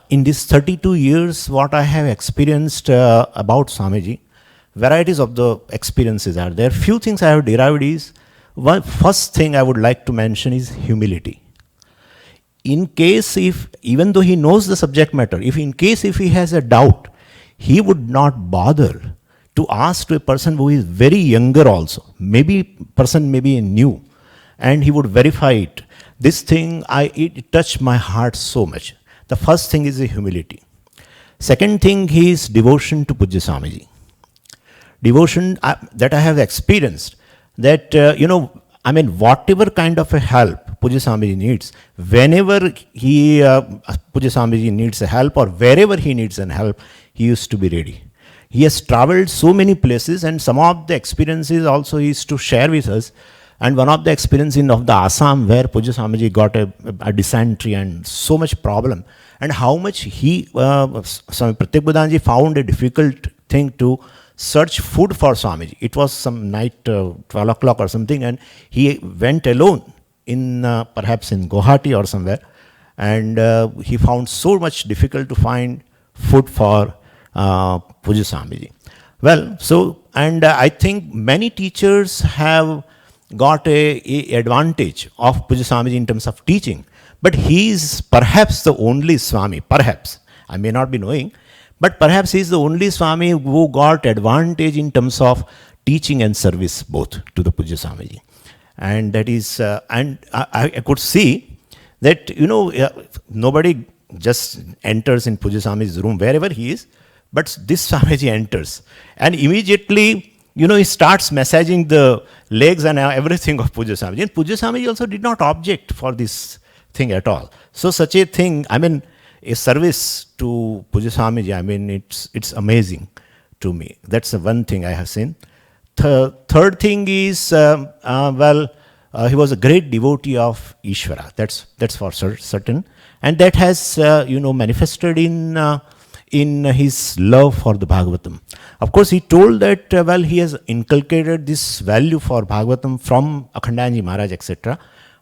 in these 32 years, what I have experienced about Swamiji, varieties of the experiences are there. Few things I have derived is, first thing I would like to mention is humility. In case even though he knows the subject matter, if he has a doubt, he would not bother to ask to a person who is very younger also, person maybe new, and he would verify it. This thing, it touched my heart so much. The first thing is the humility. Second thing is devotion to Puja Swamiji. Devotion that I have experienced, that, whatever kind of a help Puja Swamiji needs, whenever Puja Swamiji needs a help, or wherever he needs an help, he used to be ready. He has traveled so many places, and some of the experiences also he used to share with us. And one of the experiences of the Assam, where Puja Swamiji got a dysentery and so much problem, and how much Swami Pratyagbodhananda found a difficult thing to search food for Swamiji. It was some night, 12 o'clock or something, and he went alone perhaps in Guwahati or somewhere, and he found so much difficult to find food for Puja Swamiji. Well, so, and I think many teachers have got a advantage of Puja Swamiji in terms of teaching, but he is perhaps the only Swami, perhaps, I may not be knowing, but perhaps he is the only Swami who got advantage in terms of teaching and service both to the Puja Swamiji. And that is, and I could see that, nobody just enters in Puja Swamiji's room, wherever he is, but this Swamiji enters. And immediately, he starts massaging the legs and everything of Puja Swamiji. And Puja Swamiji also did not object for this thing at all. So such a thing, a service to Puja Swamiji, it's amazing to me. That's the one thing I have seen. Third thing is, he was a great devotee of Ishvara. That's for certain. And that has, manifested in his love for the Bhagavatam. Of course, he told that, he has inculcated this value for Bhagavatam from Akhandanji Maharaj, etc.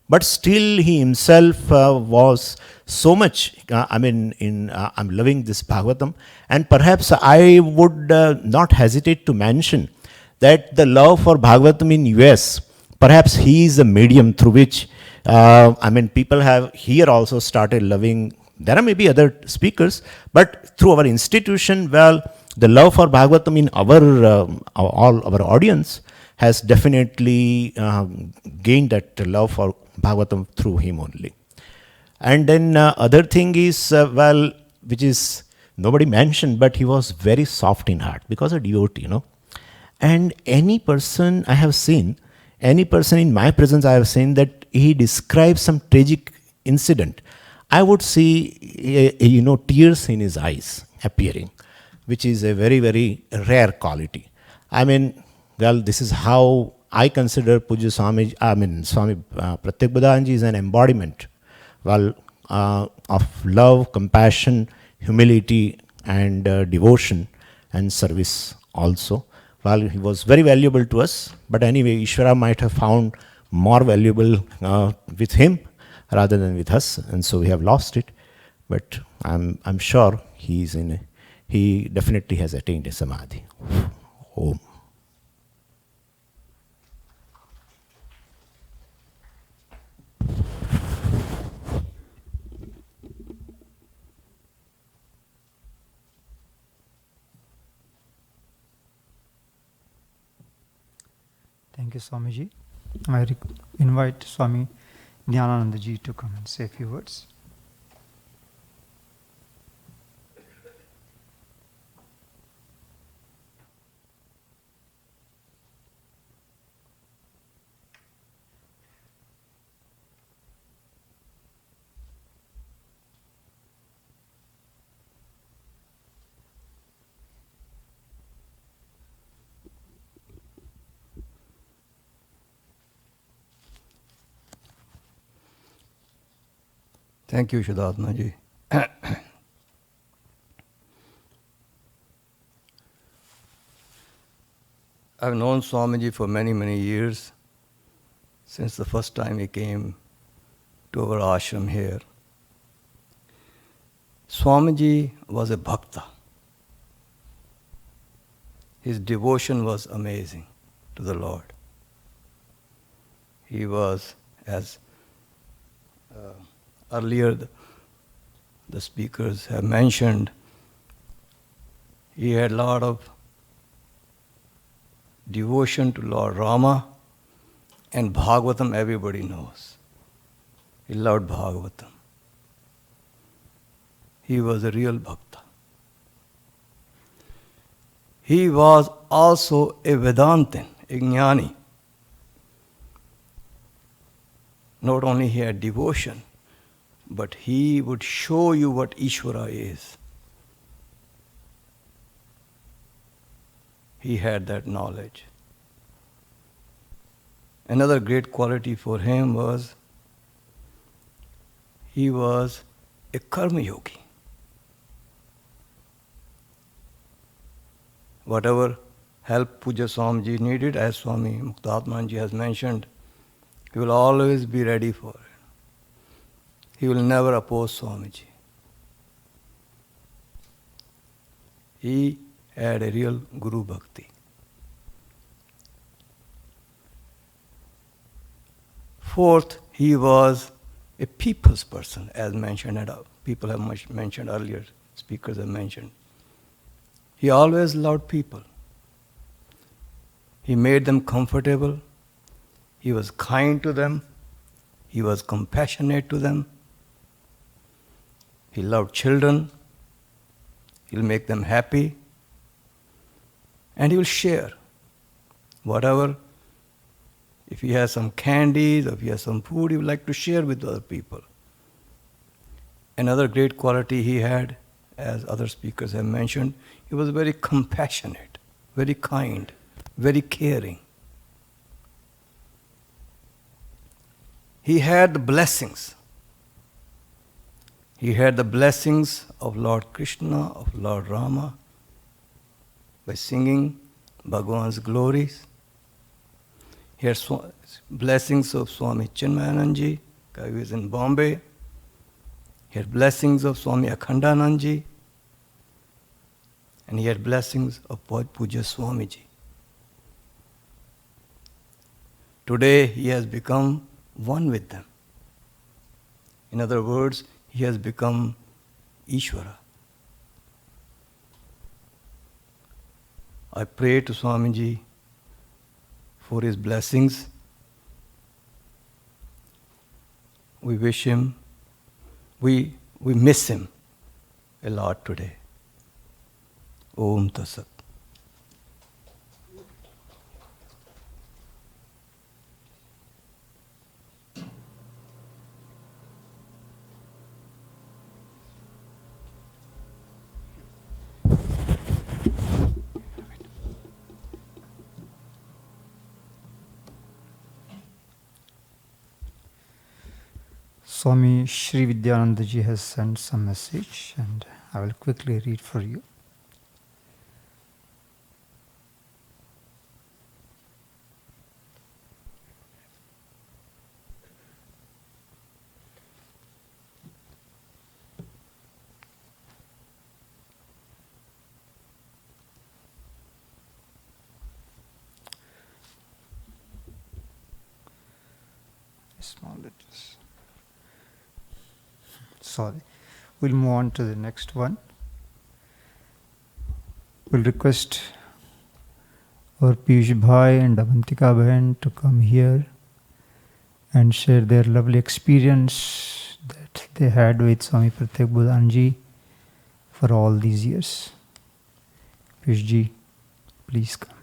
But still, he himself was so much, I'm loving this Bhagavatam. And perhaps I would not hesitate to mention that the love for Bhagavatam in US, perhaps he is the medium through which, people have here also started loving. There are maybe other speakers, but through our institution, the love for Bhagavatam in all our audience has definitely gained that love for Bhagavatam through him only. And then other thing is, which is nobody mentioned, but he was very soft in heart because a devotee, And any person I have seen, any person in my presence I have seen that he describes some tragic incident, I would see, tears in his eyes appearing, which is a very, very rare quality. This is how I consider Puja Swami, Swami Pratyagbodhananda is an embodiment, of love, compassion, humility, and devotion and service also. Well, he was very valuable to us, but anyway, Ishvara might have found more valuable with him rather than with us, and so we have lost it. But I'm sure he definitely has attained a samadhi. Om. Thank you, Swamiji. I invite Swami Dhyanananda ji to come and say a few words. Thank you, Shraddhanjali. I've known Swamiji for many, many years, since the first time he came to our ashram here. Swamiji was a bhakta. His devotion was amazing to the Lord. He was, as earlier the speakers have mentioned, he had a lot of devotion to Lord Rama, and Bhagavatam everybody knows. He loved Bhagavatam. He was a real bhakta. He was also a Vedantin, a jnani. Not only he had devotion, but he would show you what Ishvara is. He had that knowledge. Another great quality for him was he was a karma yogi. Whatever help Puja Swamiji needed, as Swami Muktatmanji has mentioned, he will always be ready for it. He will never oppose Swamiji. He had a real Guru Bhakti. Fourth, he was a people's person, as mentioned, and people have mentioned earlier, speakers have mentioned. He always loved people. He made them comfortable. He was kind to them. He was compassionate to them. He loved children. He'll make them happy. And he will share whatever. If he has some candies, or if he has some food, he would like to share with other people. Another great quality he had, as other speakers have mentioned, he was very compassionate, very kind, very caring. He had the blessings. He had the blessings of Lord Krishna, of Lord Rama, by singing Bhagavan's glories. He had blessings of Swami Chinmayananji, who is in Bombay. He had blessings of Swami Akhandanandji. And he had blessings of Puja Swamiji. Today he has become one with them. In other words, he has become Ishvara. I pray to Swamiji for his blessings. We wish him, we miss him a lot today. Om Tasat. Swami Sri Vidyananda ji has sent some message, and I will quickly read for you. small letters. Sorry. We'll move on to the next one. We'll request our Piyush Bhai and Avantika Bahan to come here and share their lovely experience that they had with Swami Pratyagbodhananda for all these years. Piyush ji, please come.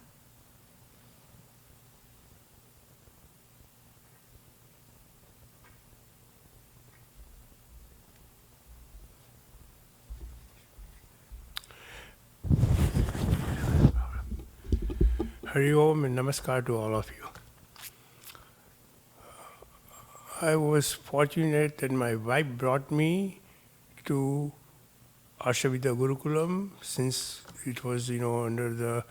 Hari Om and Namaskar to all of you. I was fortunate that my wife brought me to Arshavidya Gurukulam since it was, under the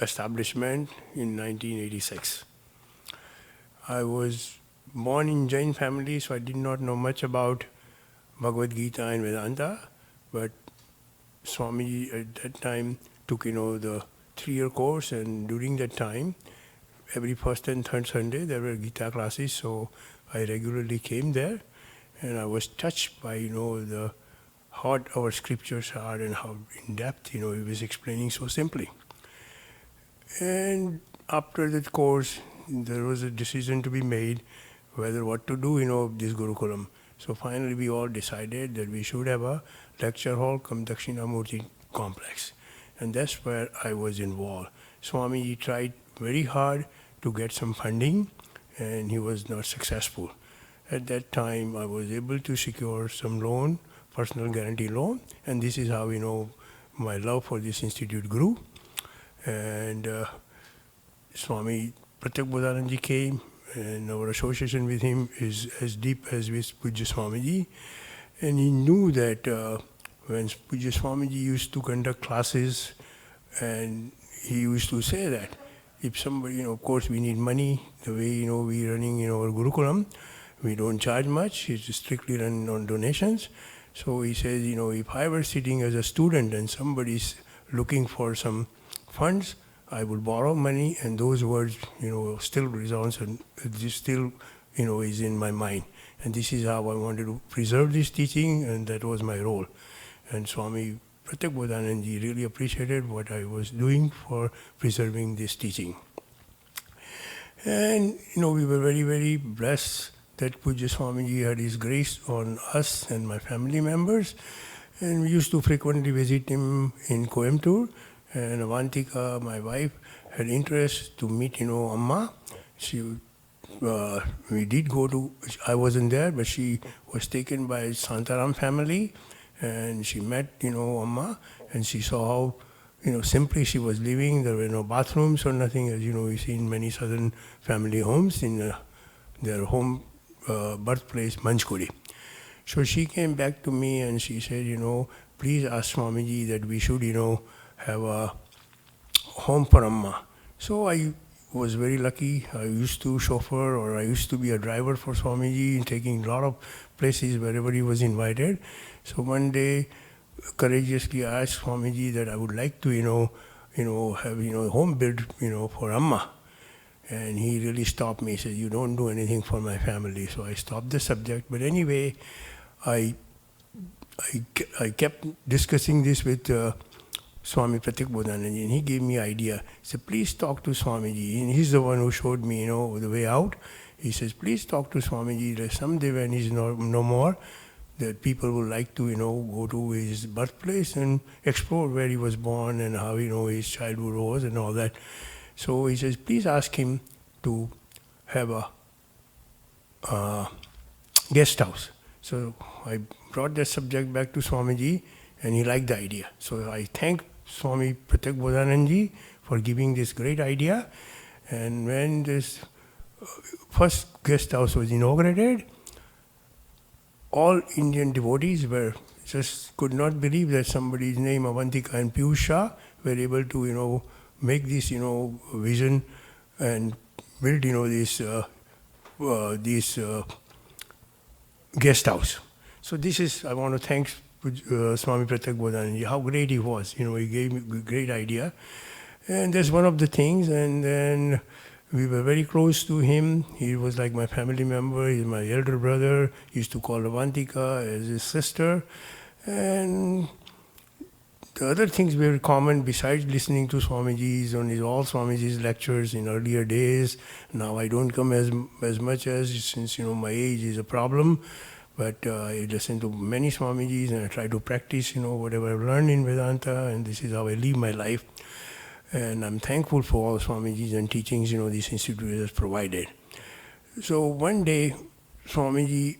establishment in 1986. I was born in Jain family, so I did not know much about Bhagavad Gita and Vedanta, but Swami at that time took, the 3-year course, and during that time, every first and third Sunday, there were Gita classes, so I regularly came there, and I was touched by, the how our scriptures are and how in depth, he was explaining so simply. And after that course, there was a decision to be made whether what to do, this Gurukulam. So finally, we all decided that we should have a lecture hall come Dakshinamurti complex. And that's where I was involved. Swami tried very hard to get some funding, and he was not successful. At that time, I was able to secure some loan, personal guarantee loan, and this is how, my love for this institute grew. And Swami Pratyagbodhananda came, and our association with him is as deep as with Puja Swamiji. And he knew that when Puja Swamiji used to conduct classes, and he used to say that if somebody, of course we need money, the way, we running our Gurukulam, we don't charge much, it's strictly run on donations. So he says, if I were sitting as a student and somebody's looking for some funds, I would borrow money, and those words, still resounds and this still, is in my mind. And this is how I wanted to preserve this teaching, and that was my role. And Swami Pratyagbodhananda really appreciated what I was doing for preserving this teaching. And, we were very, very blessed that Puja Swamiji had his grace on us and my family members. And we used to frequently visit him in Coimbatore. And Avantika, my wife, had interest to meet, Amma. We did go to, I wasn't there, but she was taken by Santaram family. And she met, Amma, and she saw how, simply she was living. There were no bathrooms or nothing, as we see in many southern family homes in their home birthplace, Manchkuri. So she came back to me and she said, please ask Swamiji that we should, have a home for Amma. So I was very lucky. I used to chauffeur, or I used to be a driver for Swamiji, taking a lot of places wherever he was invited. So one day, courageously I asked Swamiji that I would like to, have, home built, for Amma. And he really stopped me. He said, you don't do anything for my family. So I stopped the subject. But anyway, I kept discussing this with Swami Pratyagbodhananda, and he gave me idea. He said, please talk to Swamiji. And he's the one who showed me, the way out. He says, please talk to Swamiji that someday when he's no more, that people would like to, go to his birthplace and explore where he was born and how, his childhood was and all that. So he says, please ask him to have a guest house. So I brought that subject back to Swamiji, and he liked the idea. So I thank Swami Pratyagbodhananda for giving this great idea. And when this first guest house was inaugurated, all Indian devotees just could not believe that somebody's name, Avantika and Piyusha, were able to, make this, vision and build, this guest house. So this is, I want to thank Swami Pratyagbodhananda, how great he was. He gave me a great idea. And that's one of the things. And then We were very close to him. He was like my family member. He's my elder brother. He used to call Avantika as his sister. And the other things were common besides listening to Swamiji's on all Swamiji's lectures in earlier days. Now I don't come as much as, since my age is a problem. But I listen to many Swamiji's and I try to practice whatever I've learned in Vedanta, and this is how I live my life. And I'm thankful for all Swamiji's and teachings this institute has provided. So one day, Swamiji,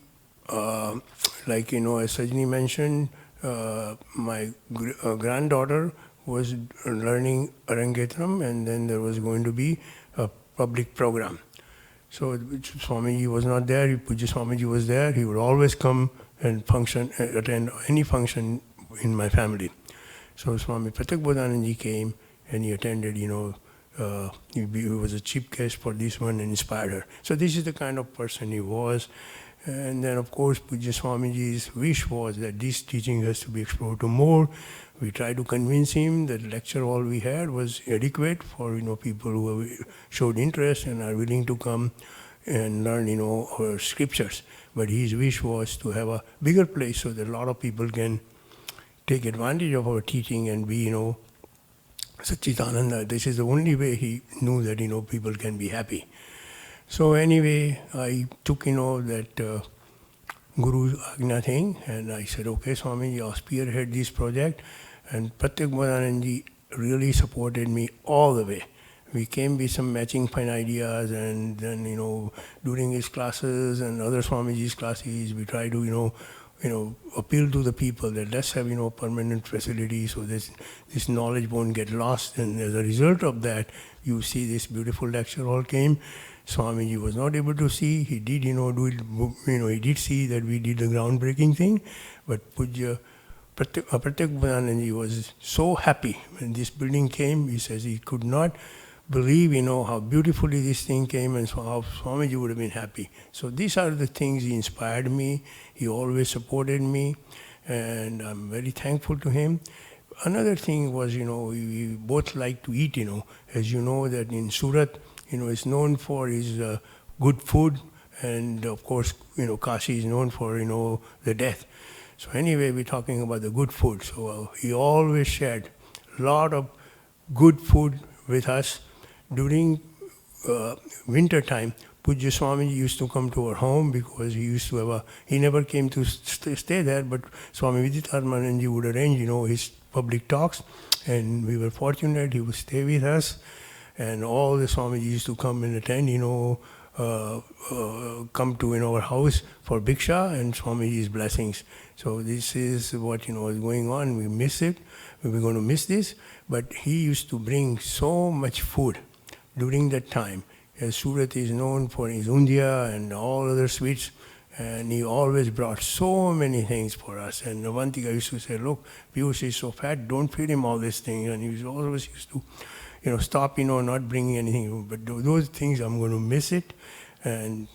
as Sajni mentioned, my granddaughter was learning Arangetram, and then there was going to be a public program. So Swamiji was not there, Puja Swamiji was there. He would always come and attend any function in my family. So Swami Pratyagbodhananda came and he attended, he was a chief guest for this one and inspired her. So this is the kind of person he was. And then of course Puja Swamiji's wish was that this teaching has to be explored to more. We tried to convince him that lecture hall we had was adequate for people who showed interest and are willing to come and learn our scriptures. But his wish was to have a bigger place so that a lot of people can take advantage of our teaching and be Satchitananda. This is the only way he knew that people can be happy. So anyway, I took that Guru's Agna thing, and I said, okay, Swamiji, I'll spearhead this project. And Pratyagbodhananda really supported me all the way. We came with some matching fine ideas, and then during his classes and other Swamiji's classes, we try to appeal to the people that let's have permanent facility so this knowledge won't get lost. And as a result of that, you see this beautiful lecture hall came. Swamiji was not able to see. He did he did see that we did the groundbreaking thing, but Puja Pratyagbodhananda was so happy when this building came. He says he could not believe how beautifully this thing came and how Swamiji would have been happy. So these are the things he inspired me. He always supported me, and I'm very thankful to him. Another thing was, we both like to eat, as you know that in Surat, is known for his good food, and of course, Kashi is known for, the death. So anyway, we're talking about the good food. So he always shared a lot of good food with us. During winter time, Puja Swamiji used to come to our home because he used to he never came to stay there, but Swami Viditarmananji would arrange, his public talks, and we were fortunate he would stay with us, and all the Swamiji used to come and attend, come to our house for Bhiksha and Swamiji's blessings. So this is what was going on. We miss it. We're going to miss this. But he used to bring so much food during that time. As Surat is known for his undia and all other sweets, and he always brought so many things for us. And Avantika used to say, look, Piyush is so fat, don't feed him all these things. And he always used to stop, not bringing anything. But those things, I'm going to miss it. And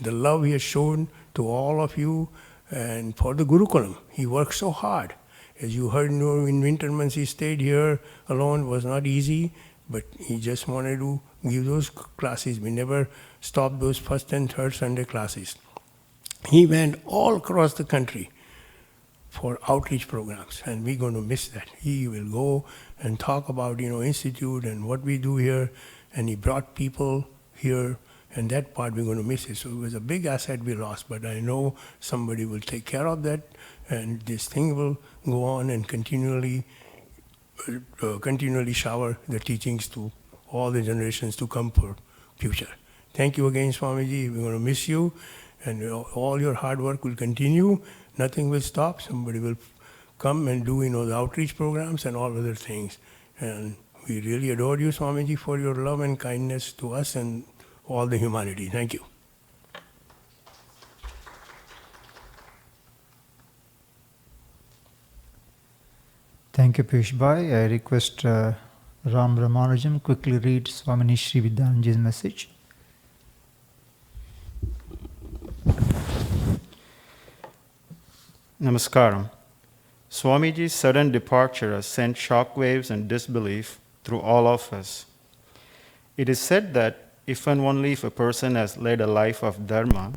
the love he has shown to all of you, and for the Gurukulam, he worked so hard. As you heard, in winter months he stayed here alone. It was not easy, but he just wanted to give those classes. We never stopped those first and third Sunday classes. He went all across the country for outreach programs, and we're going to miss that. He will go and talk about, institute and what we do here, and he brought people here, and that part we're going to miss it. So it was a big asset we lost, but I know somebody will take care of that, and this thing will go on and continually shower the teachings to all the generations to come for future. Thank you again, Swamiji. We're going to miss you, and all your hard work will continue. Nothing will stop. Somebody will come and do the outreach programs and all other things. And we really adore you, Swamiji, for your love and kindness to us and all the humanity. Thank you. Thank you, Piyush Bhai. I request Ram Ramanujan quickly read Swami Sri Vidyanandaji's message. Namaskaram. Swamiji's sudden departure has sent shockwaves and disbelief through all of us. It is said that if and only if a person has led a life of dharma,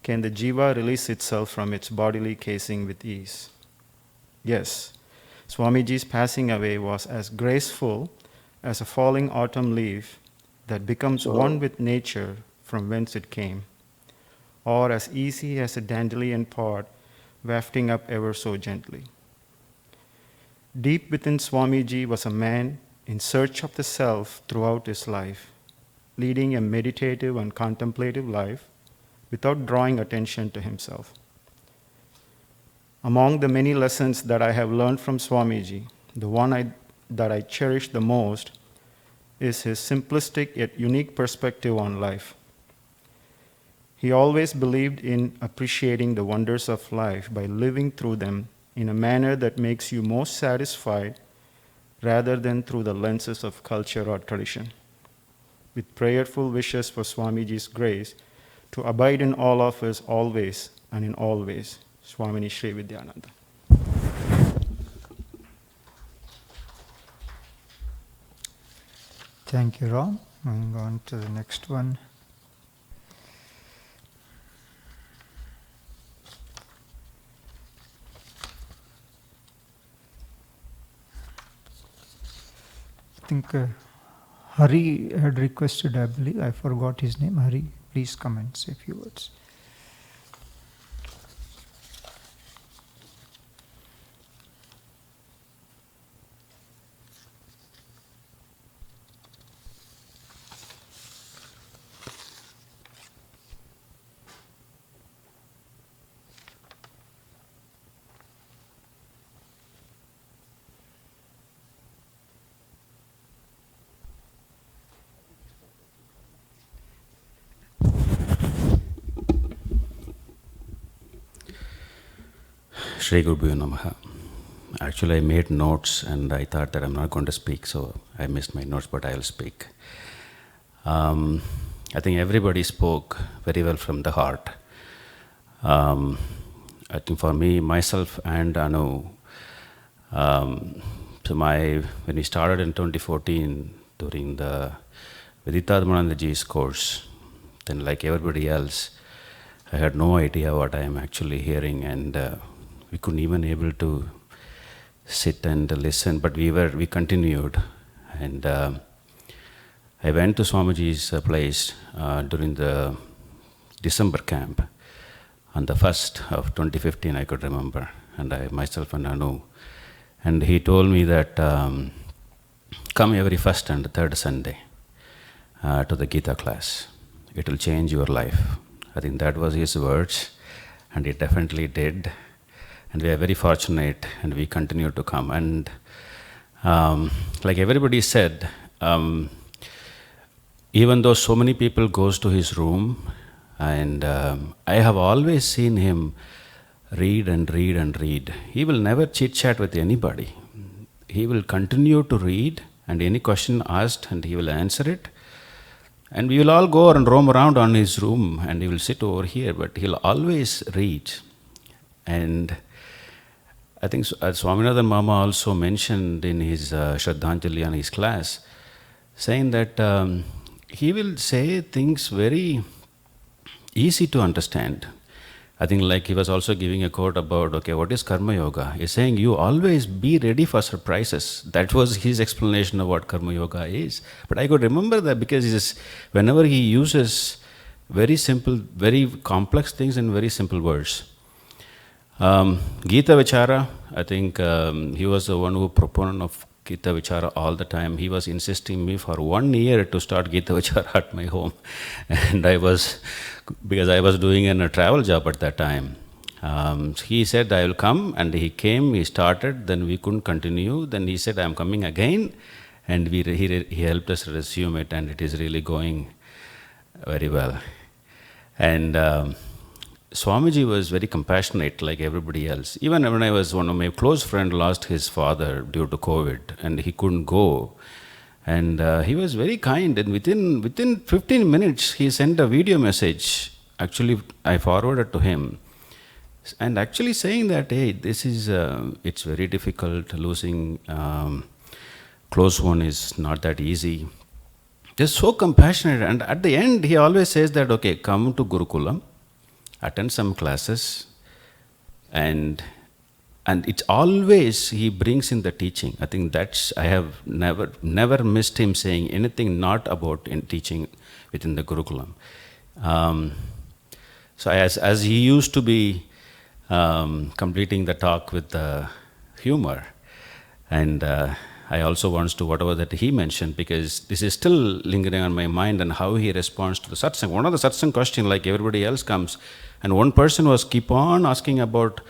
can the jiva release itself from its bodily casing with ease. Yes, Swamiji's passing away was as graceful as a falling autumn leaf that becomes one with nature from whence it came, or as easy as a dandelion pod wafting up ever so gently. Deep within Swamiji was a man in search of the self throughout his life, leading a meditative and contemplative life without drawing attention to himself. Among the many lessons that I have learned from Swamiji, the one that I cherish the most is his simplistic yet unique perspective on life. He always believed in appreciating the wonders of life by living through them in a manner that makes you most satisfied rather than through the lenses of culture or tradition. With prayerful wishes for Swamiji's grace to abide in all of us always and in all ways. Swamini Shri Vidyananda. Thank you, Ram. Moving on to the next one. I think Hari had requested, I believe, I forgot his name. Hari, please come and say a few words. Shri Gurubhyo Namaha. Actually, I made notes and I thought that I'm not going to speak, so I missed my notes, but I'll speak. I think everybody spoke very well from the heart. I think for me, myself and Anu, when we started in 2014 during the Veditaatmanandaji's course, then like everybody else, I had no idea what I am actually hearing, and we couldn't even able to sit and listen, but we continued. And I went to Swamiji's place during the December camp on the 1st of 2015, I could remember, and I myself and Anu. And he told me that come every first and third Sunday to the Gita class. It will change your life. I think that was his words, and it definitely did. And we are very fortunate, and we continue to come. And like everybody said, even though so many people goes to his room, and I have always seen him read and read and read. He will never chit-chat with anybody. He will continue to read, and any question asked, and he will answer it. And we will all go and roam around on his room, and he will sit over here, but he'll always read. And I think Swaminathan Mama also mentioned in his Shraddhanjali and his class, saying that he will say things very easy to understand. I think like he was also giving a quote about, okay, what is Karma Yoga? He's saying you always be ready for surprises. That was his explanation of what Karma Yoga is. But I could remember that because whenever he uses very simple, very complex things in very simple words. Gita Vichara, I think he was the one who proponent of Gita Vichara all the time. He was insisting me for 1 year to start Gita Vichara at my home. And because I was doing a travel job at that time. He said, I will come, and he came, he started, then we couldn't continue. Then he said, I am coming again, and he helped us resume it, and it is really going very well. And Swamiji was very compassionate like everybody else. Even when one of my close friends lost his father due to COVID, and he couldn't go. And he was very kind, and within 15 minutes, he sent a video message. Actually, I forwarded to him. And actually saying that, hey, this is, it's very difficult, losing close one is not that easy. just so compassionate. And at the end, he always says that, okay, come to Gurukulam, attend some classes, and it's always he brings in the teaching. I think that's, I have never missed him saying anything not about in teaching within the Gurukulam. So as he used to be completing the talk with humor, and I also want to, whatever that he mentioned, because this is still lingering on my mind, and how he responds to the satsang. One of the satsang question, like everybody else comes, and one person was keep on asking about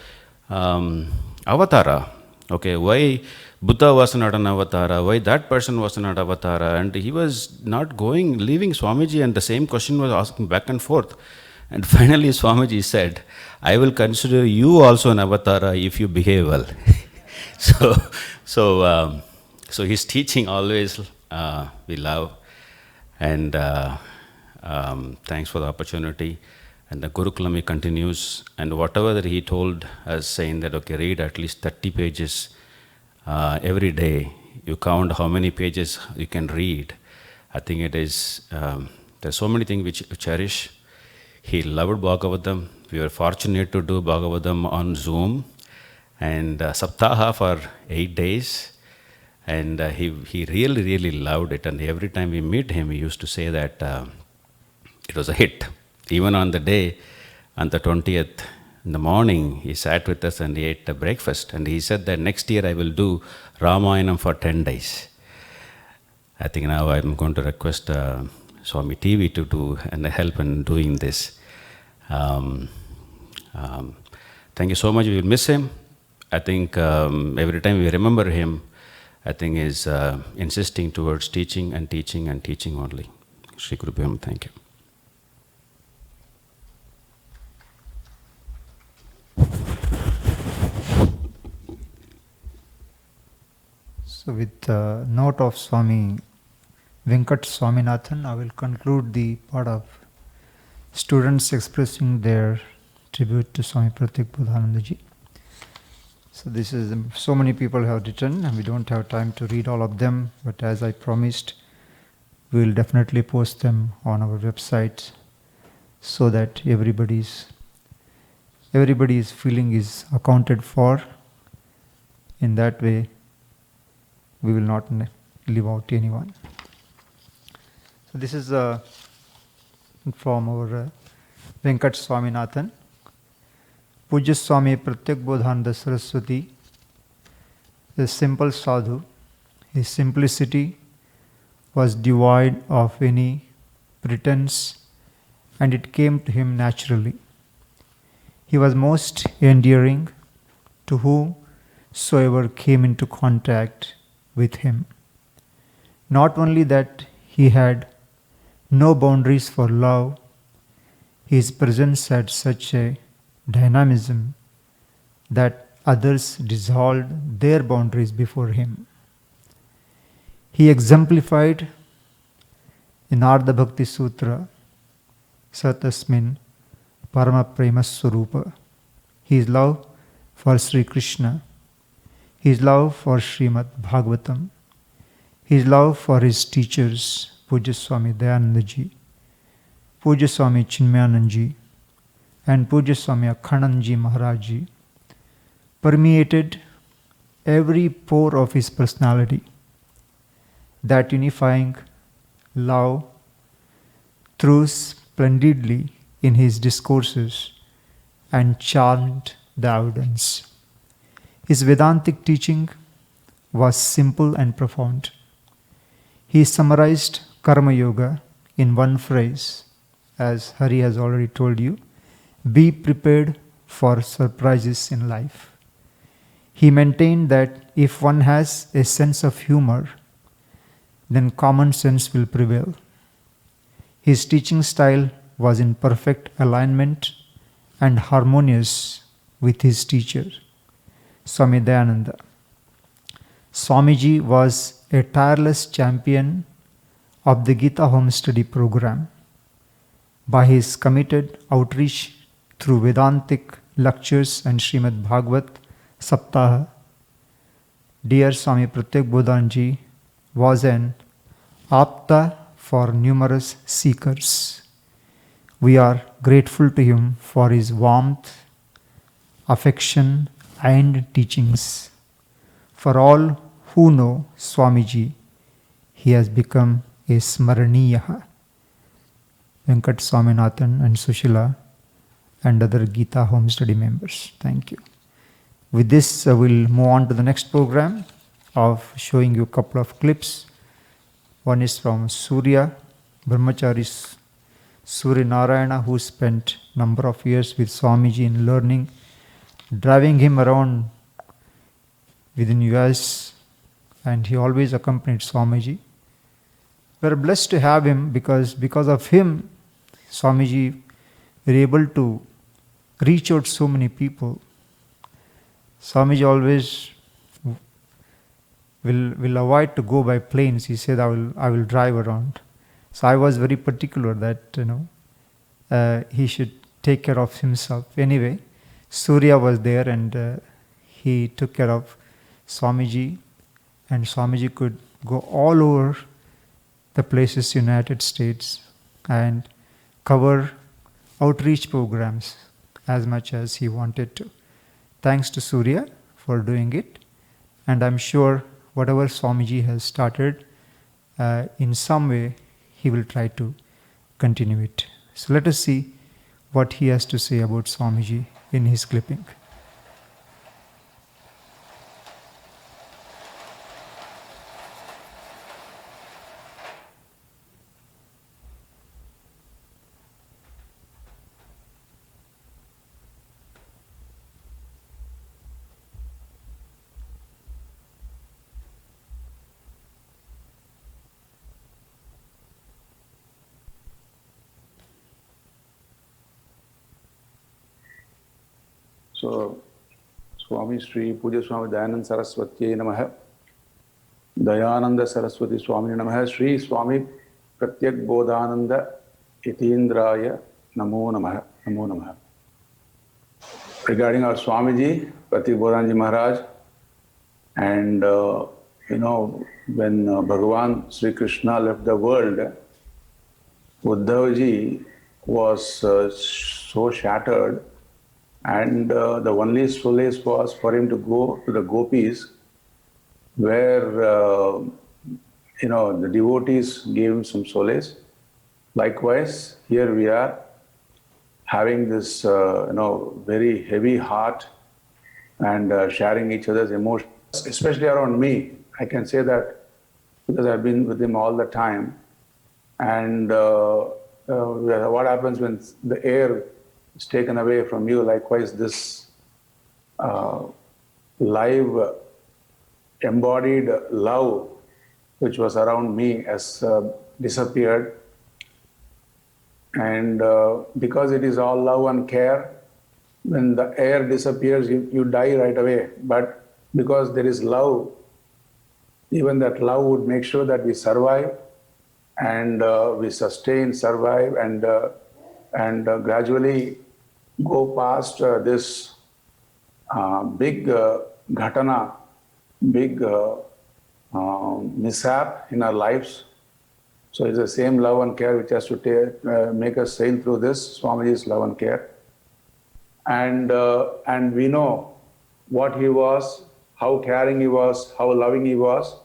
avatara. Okay, why Buddha was not an avatara? Why that person was not avatara? And he was not leaving Swamiji, and the same question was asking back and forth. And finally Swamiji said, I will consider you also an avatara if you behave well. So his teaching always we love, and thanks for the opportunity. And the Gurukulam he continues, and whatever that he told us, saying that, okay, read at least 30 pages every day. You count how many pages you can read. I think it is, there's so many things which you cherish. He loved Bhagavatam. We were fortunate to do Bhagavatam on Zoom, and Saptaha for 8 days. And he really, really loved it. And every time we meet him, he used to say that it was a hit. Even on the day, on the 20th, in the morning, he sat with us and he ate a breakfast. And he said that next year I will do Ramayanam for 10 days. I think now I'm going to request Swami TV to do and help in doing this. Thank you so much. We will miss him. I think every time we remember him, I think is insisting towards teaching and teaching and teaching only. Shri Guru Bhim, thank you. So with the note of Swami Venkat Swaminathan, I will conclude the part of students expressing their tribute to Swami Pratyagbodhananda ji. So this is, so many people have written, and we don't have time to read all of them, but as I promised, we will definitely post them on our website so that everybody's feeling is accounted for. In that way, we will not leave out anyone. So this is from our Venkat Swaminathan. Puja Swami Pratyagbodhananda Saraswati, a simple sadhu. His simplicity was devoid of any pretense, and it came to him naturally. He was most endearing to whosoever came into contact with him. Not only that, he had no boundaries for love. His presence had such a dynamism that others dissolved their boundaries before him. He exemplified in Ardha Bhakti Sutra, Satasmin Parama Prema Swarupa, his love for Sri Krishna, his love for Srimad Bhagavatam, his love for his teachers, Puja Swami Dayananda ji, Puja Swami Chinmayanand ji, and Puja Swami Akhanand ji Maharaj ji, permeated every pore of his personality. That unifying love threw splendidly in his discourses and charmed the audience. His Vedantic teaching was simple and profound. He summarized Karma Yoga in one phrase, as Hari has already told you: be prepared for surprises in life. He maintained that if one has a sense of humor, then common sense will prevail. His teaching style was in perfect alignment and harmonious with his teacher, Swami Dayananda. Swamiji was a tireless champion of the Gita home study program. By his committed outreach through Vedantic lectures and Srimad Bhagavat Saptaha, dear Swami Pratyagbodhananda ji was an apta for numerous seekers. We are grateful to him for his warmth, affection, and teachings. For all who know Swamiji, he has become a Smaraniya. Venkat Swaminathan and Sushila and other Gita home study members. Thank you. With this, we'll move on to the next program of showing you a couple of clips. One is from Surya, Brahmachari Surya Narayana, who spent number of years with Swamiji in learning, driving him around within US, and he always accompanied Swamiji. We are blessed to have him because of him, Swamiji were able to reach out so many people. Swamiji always will avoid to go by planes. He said, I will drive around. So I was very particular that he should take care of himself. Anyway, Surya was there and he took care of Swamiji, and Swamiji could go all over the places, United States, and cover outreach programs as much as he wanted to. Thanks to Surya for doing it, and I'm sure whatever Swamiji has started, in some way he will try to continue it. So let us see what he has to say about Swamiji in his clipping. So, Swami Sri Puja Swami Dayananda Saraswati Namaha, Dayananda Saraswati Swami Namaha, Sri Swami Pratyagbodhananda Itindraya Namo Namaha, Namo Namaha. Regarding our Swamiji, Pratyagbodhananda Maharaj, and when Bhagavan Sri Krishna left the world, Uddhavji was so shattered, and the only solace was for him to go to the gopis, where the devotees gave him some solace. Likewise, here we are having this very heavy heart and sharing each other's emotions, especially around me. I can say that because I've been with him all the time. And what happens when the air is taken away from you, likewise this live embodied love which was around me has disappeared. And because it is all love and care, when the air disappears, you die right away. But because there is love, even that love would make sure that we survive and we sustain, survive, and gradually go past this big ghatana, big mishap in our lives. So it's the same love and care which has to make us sail through this, Swamiji's love and care. And we know what he was, how caring he was, how loving he was.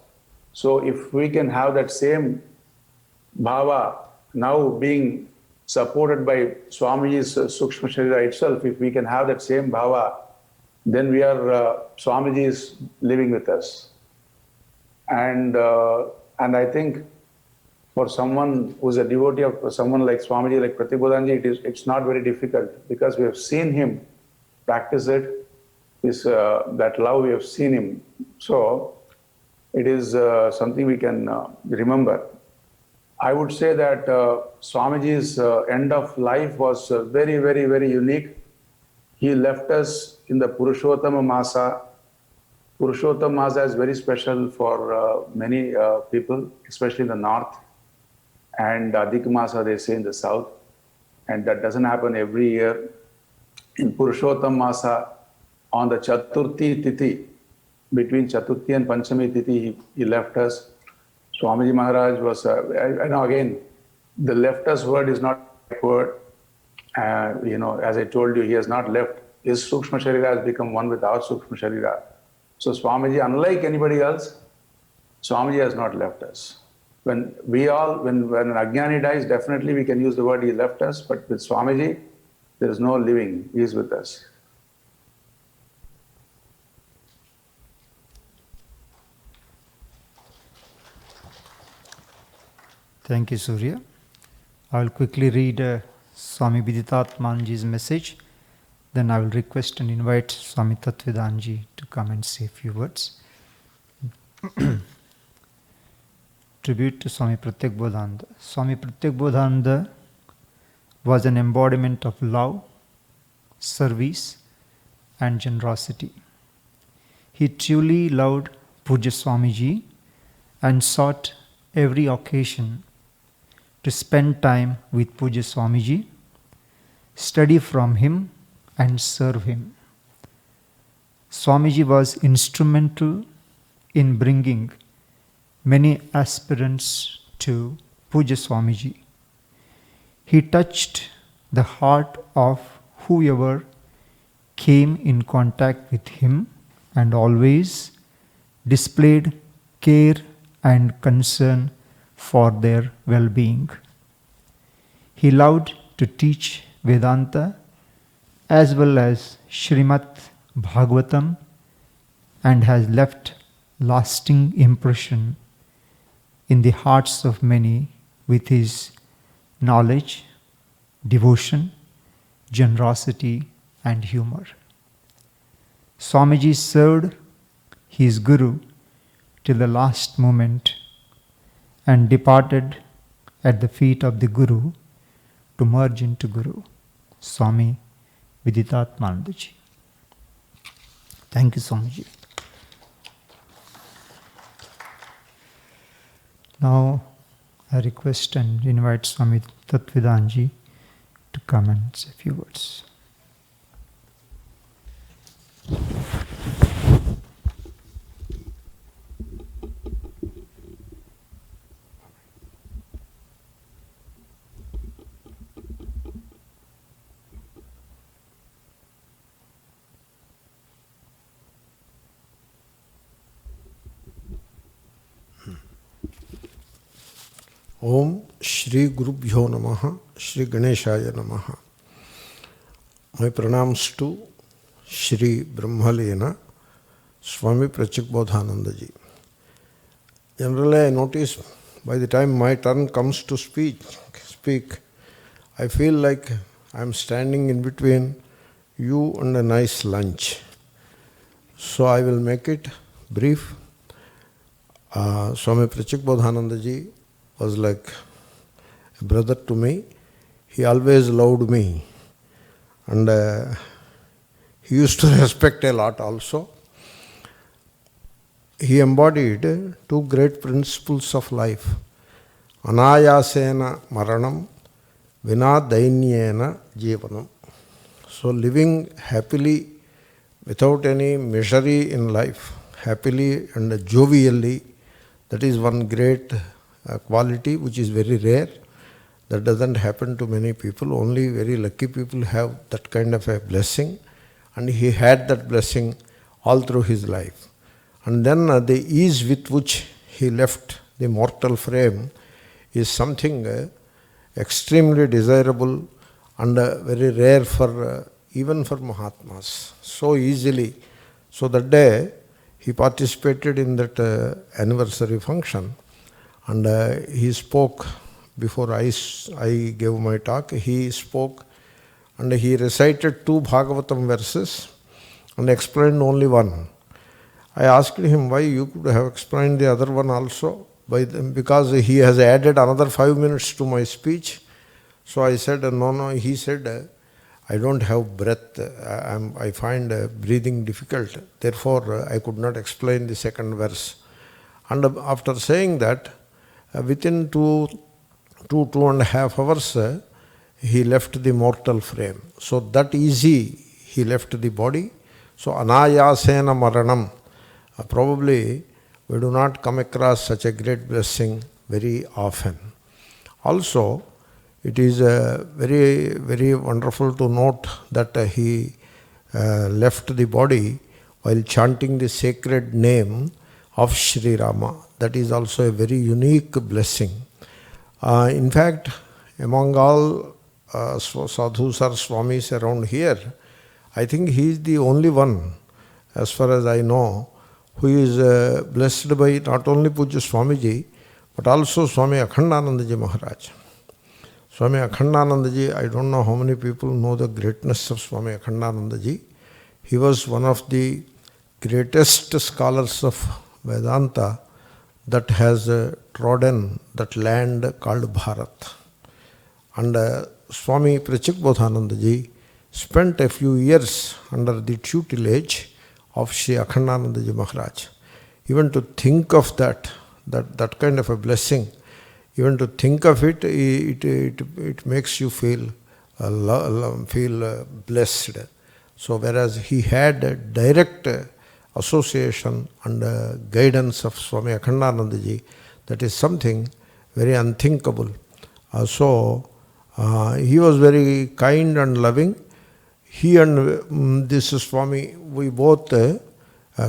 So if we can have that same bhava, now being supported by Swamiji's Sukshma Sharira itself, if we can have that same bhava, then we are, Swamiji is living with us. And I think for someone who is a devotee of someone like Swamiji, like Pratyagbodhananda, it's not very difficult because we have seen him practice it. That love, we have seen him. So it is something we can remember. I would say that Swamiji's end of life was very, very, very unique. He left us in the Purushottama Masa. Purushottama Masa is very special for many people, especially in the north. And Adhik Masa, they say, in the south. And that doesn't happen every year. In Purushottama Masa, on the Chaturthi Tithi, between Chaturthi and Panchami Tithi, he left us. Swamiji Maharaj was, I know again, the leftist word is not the right word. As I told you, he has not left. His Sukshma Sharira has become one with our Sukshma Sharira. So Swamiji, unlike anybody else, Swamiji has not left us. When an Ajnani dies, definitely we can use the word he left us, but with Swamiji, there is no living. He is with us. Thank you, Surya. I will quickly read Swami Viditatmanji's message. Then I will request and invite Swami Tattvidanji to come and say a few words. Tribute to Swami Pratyagbodhananda. Swami Pratyagbodhananda was an embodiment of love, service, and generosity. He truly loved Puja Swamiji and sought every occasion to spend time with Puja Swamiji, study from him, and serve him. Swamiji was instrumental in bringing many aspirants to Puja Swamiji. He touched the heart of whoever came in contact with him and always displayed care and concern for their well-being. He loved to teach Vedanta as well as Srimad Bhagavatam and has left lasting impression in the hearts of many with his knowledge, devotion, generosity, and humor. Swamiji served his Guru till the last moment and departed at the feet of the Guru to merge into Guru, Swami Viditatmanandaji. Thank you, Swamiji. Now I request and invite Swami Tattvidanji to come and say a few words. Om Shri Gurubhyo Namaha, Shri Ganeshaya Namaha. My pranams to Shri Brahmalena, Swami Pratyagbodhananda ji. Generally, I notice by the time my turn comes to speak, I feel like I am standing in between you and a nice lunch. So I will make it brief. Swami Pratyagbodhananda ji was like a brother to me. He always loved me, and he used to respect a lot also. He embodied two great principles of life: anayasena maranam, vina dainyena jivanam. So living happily without any misery in life, happily and jovially, that is one great quality which is very rare. That doesn't happen to many people. Only very lucky people have that kind of a blessing, and he had that blessing all through his life. And then the ease with which he left the mortal frame is something extremely desirable and very rare for even for Mahatmas. So easily. So that day he participated in that anniversary function. And he spoke before I gave my talk. He spoke and he recited 2 Bhagavatam verses and explained only one. I asked him why you could have explained the other one also, because he has added another 5 minutes to my speech. So I said, no. He said, I don't have breath. I find breathing difficult. Therefore, I could not explain the second verse. And after saying that, within 2.5 hours, he left the mortal frame. So that easy, he left the body. So anayasena maranam. Probably We do not come across such a great blessing very often. Also, it is very, very wonderful to note that he left the body while chanting the sacred name of Sri Rama. That is also a very unique blessing. In fact, among all sadhus or swamis around here, I think he is the only one, as far as I know, who is blessed by not only Puja Swamiji, but also Swami Akhandanandaji Maharaj. Swami Akhandanandaji, I don't know how many people know the greatness of Swami Akhandanandaji. He was one of the greatest scholars of Vedanta that has trodden that land called Bharat. And Swami Pratyagbodhananda spent a few years under the tutelage of Sri Akhandanandaji Maharaj. Even to think of that kind of a blessing, even to think of it, it makes you feel blessed. So whereas he had a direct association and guidance of Swami Akhandanandaji, that is something very unthinkable. He was very kind and loving. He and this Swami, we both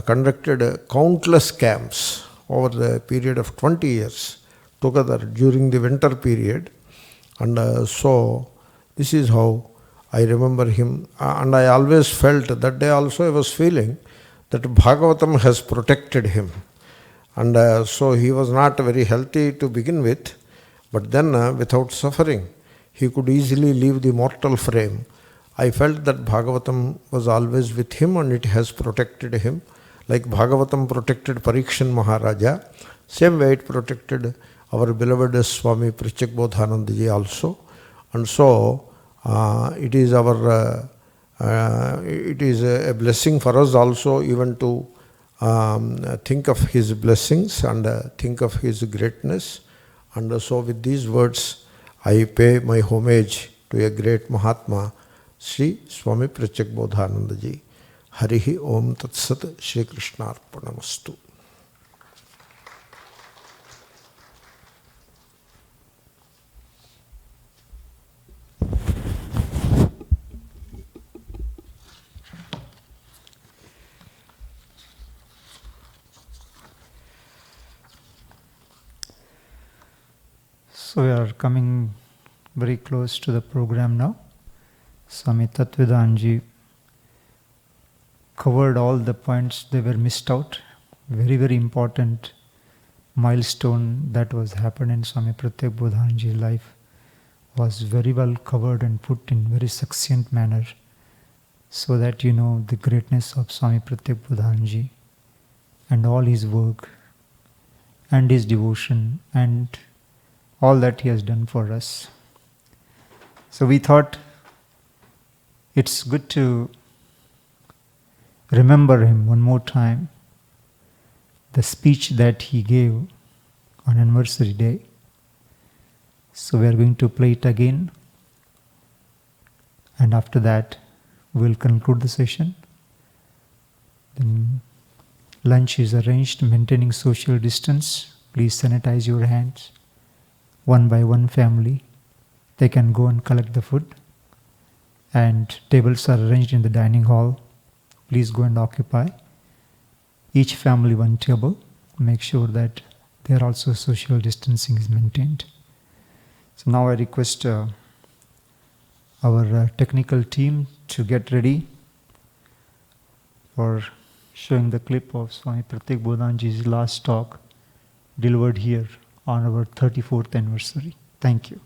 conducted countless camps over the period of 20 years together during the winter period. And so this is how I remember him. And I always felt, that day also I was feeling, that Bhagavatam has protected him. And so he was not very healthy to begin with, but then without suffering, he could easily leave the mortal frame. I felt that Bhagavatam was always with him and it has protected him. Like Bhagavatam protected Parikshan Maharaja, same way it protected our beloved Swami Pratyagbodhananda also. And so it is a blessing for us also even to think of his blessings and think of his greatness. And so with these words, I pay my homage to a great Mahatma, Sri Swami Pratyagbodhananda ji. Harihi Om Tat Sat, Shri Krishna Arpanamastu. So we are coming very close to the program now. Swami Tattvadanji covered all the points they were missed out. Very, very important milestone that was happened in Swami Pratyagbodhanandaji's life was very well covered and put in very succinct manner, so that you know the greatness of Swami Pratyagbodhanandaji and all his work and his devotion and all that he has done for us. So we thought it's good to remember him one more time, the speech that he gave on anniversary day. So we are going to play it again, and after that we'll conclude the session. Then lunch is arranged, maintaining social distance. Please sanitize your hands. One by one family, they can go and collect the food. And tables are arranged in the dining hall. Please go and occupy. Each family one table. Make sure that there also social distancing is maintained. So now I request our technical team to get ready for showing the clip of Swami Pratyagbodhanandaji's last talk delivered here on our 34th anniversary. Thank you.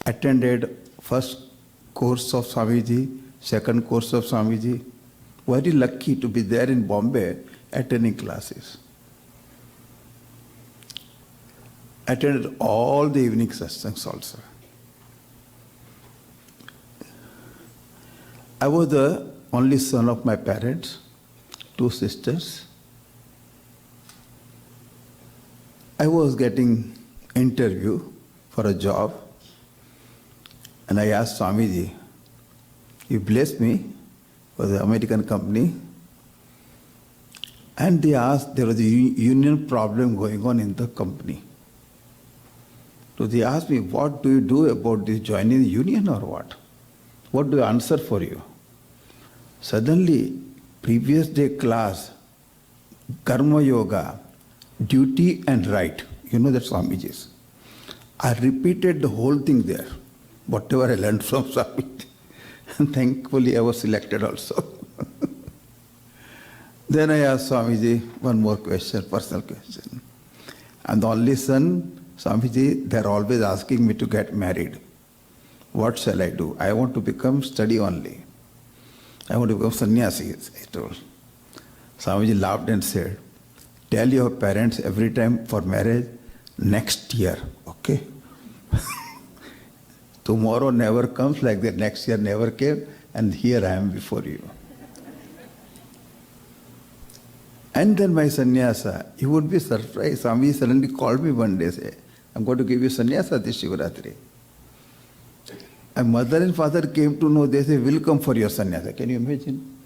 Attended first course of Swamiji, second course of Swamiji. Very lucky to be there in Bombay attending classes. Attended all the evening satsangs also. I was the only son of my parents, two sisters. I was getting interview for a job, and I asked Swamiji, he blessed me for the American company, and they asked, there was a union problem going on in the company. So they asked me, what do you do about this, joining the union or what? What do I answer for you? Suddenly, previous day class, Karma Yoga, duty and right, you know that Swamiji's. I repeated the whole thing there, whatever I learned from Swamiji. And thankfully I was selected also. Then I asked Swamiji one more question, personal question. I'm the only son, Swamiji, they're always asking me to get married. What shall I do? I want to become study only. I want to become sannyasi, I told. Swamiji laughed and said, tell your parents every time for marriage, next year, okay? Tomorrow never comes like that, next year never came, and here I am before you. And then my sannyasa, you would be surprised. Swami suddenly called me one day, say, I'm going to give you sannyasa this Shivaratri. And mother and father came to know, they say, we'll come for your sannyasa. Can you imagine?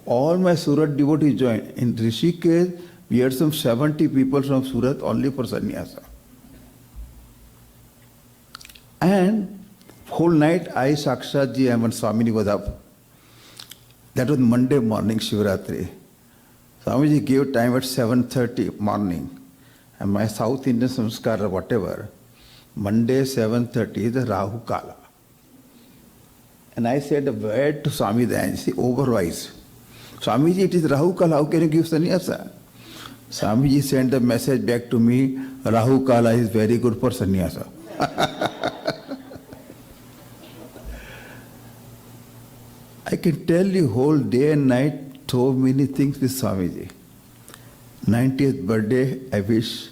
All my Surat devotees joined. In Rishikesh, we had some 70 people from Surat only for sannyasa. And whole night, I, Sakshat ji, and Swamiji was up. That was Monday morning, Shivaratri. Swamiji gave time at 7:30 morning. And my South Indian samskar or whatever, Monday 7:30 is the Rahu Kala. And I said a word to Swami Dayanji, overwise. Swamiji, it is Rahu Kala, how can you give sannyasa? Swamiji sent a message back to me, Rahu Kala is very good for sannyasa. I can tell you whole day and night so many things with Swamiji. 90th birthday, I wish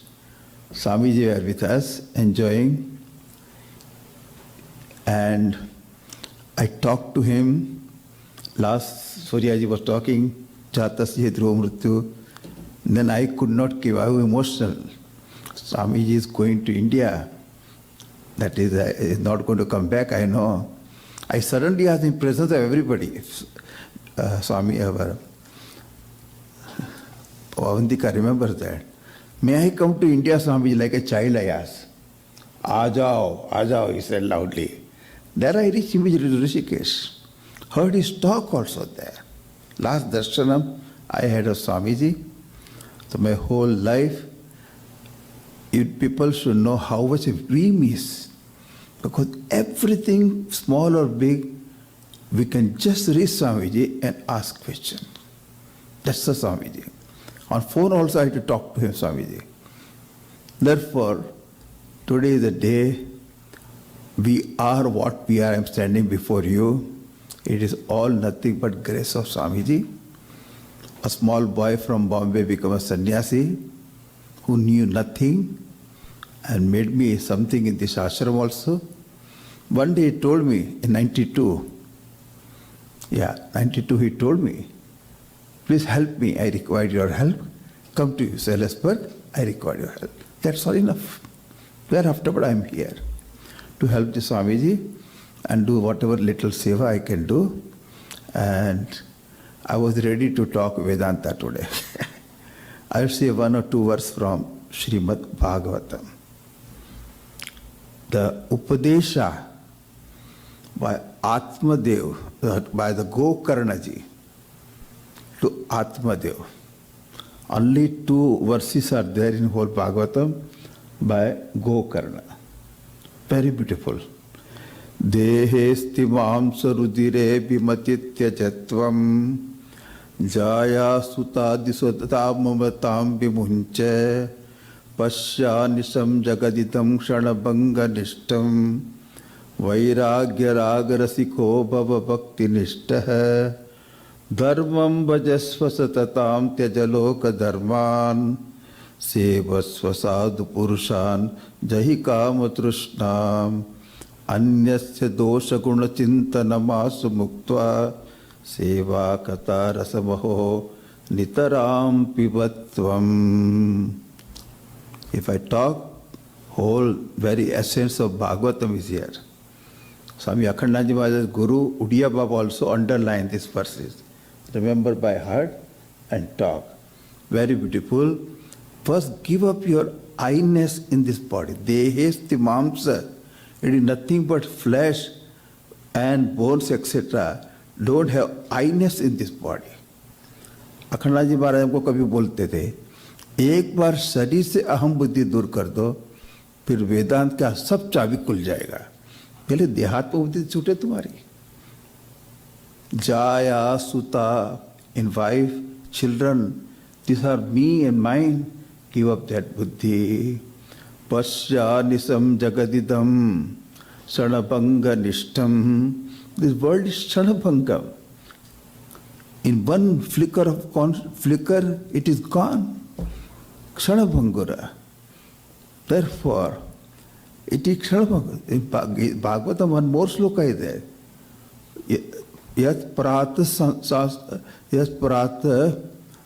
Swamiji were with us, enjoying. And I talked to him. Last Suryaji was talking, Chatasya Dhruva Mrityu. Then I could not keep, I was emotional. Swamiji is going to India. That is not going to come back, I know. I suddenly asked in presence of everybody, Swami Avantika remembers that. May I come to India, Swamiji? Like a child I asked. Ajao, he said loudly. There I reached immediately to Rishikesh. Heard his talk also there. Last darshanam I had of Swamiji. So my whole life, people should know how much we miss. Because everything, small or big, we can just reach Swamiji and ask questions. That's the Swamiji. On phone also I had to talk to him, Swamiji. Therefore, today is the day we are what we are. I am standing before you. It is all nothing but grace of Swamiji. A small boy from Bombay became a sannyasi who knew nothing and made me something in this ashram also. One day he told me in 92, he told me, please help me, I require your help. Come to Salisbury, I require your help. That's all enough. Thereafter, but I am here to help the Swamiji and do whatever little seva I can do. And I was ready to talk Vedanta today. I will say one or two verses from Srimad Bhagavatam. The Upadesha by Atmadev, by the Gokarnaji to Atmadev. Only 2 verses are there in whole Bhagavatam by Gokarna. Very beautiful. Dehestimam sarudire bimatitya jatvam jaya sutadisodamamatam bimunche pasyanisham jagadidam kshanabanga nishtam vairagya ragarasiko bhava bhakti nishtah dharmam bhajasva satatam tyajaloka dharman sevasva sadhu purushan jahi kama trushnam अन्यस्य दोष गुण चिंतनमासु मुक्त्वा सेवा कथा रसमहो Nitaram pibatvam. If I talk, whole very essence of Bhagavatam is here. Swami Acknowledgments Maharaj's Guru, Udiya Baba also underlined these verses. Remember by heart and talk. Very beautiful. First give up your I-ness in this body. Dehesti mamsa. It is nothing but flesh and bones, etc. Don't have I-ness in this body. अखंडाजी महाराज हमको कभी बोलते थे, एक बार शरीर से अहम बुद्धि दूर कर दो, फिर वेदांत का सब चाबी खुल जाएगा. पहले देहात पर बुद्धि छूटे तुम्हारी. Jaya, Suta, in wife, children, these are me and mine. Give up that buddhi. Pasya nisam jagadidam Shanabhanga nishtam. This world is Shanabhanga. In one flicker of flicker, it is gone. Kshanabhangura. Therefore, it is Kshanabhanga. In Bhagavatam, one more sloka is there. Yat prata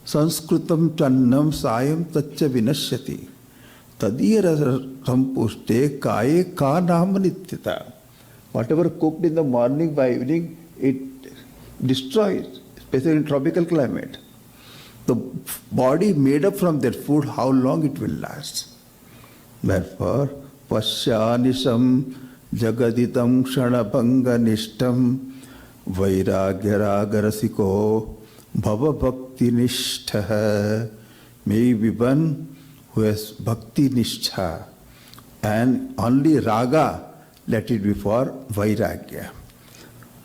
sanskritam channam sayam tacha vinashyati. Tadira sampuste kaye ka nama nityata. Whatever cooked in the morning, by evening, it destroys, especially in tropical climate. The body made up from that food, how long it will last. Therefore, pasyanisham jagaditam shanabhanga nishtam vairagyaragarasiko bhava bhakti nishtha. May be one who has bhakti nishtha, and only raga, let it be for vairagya.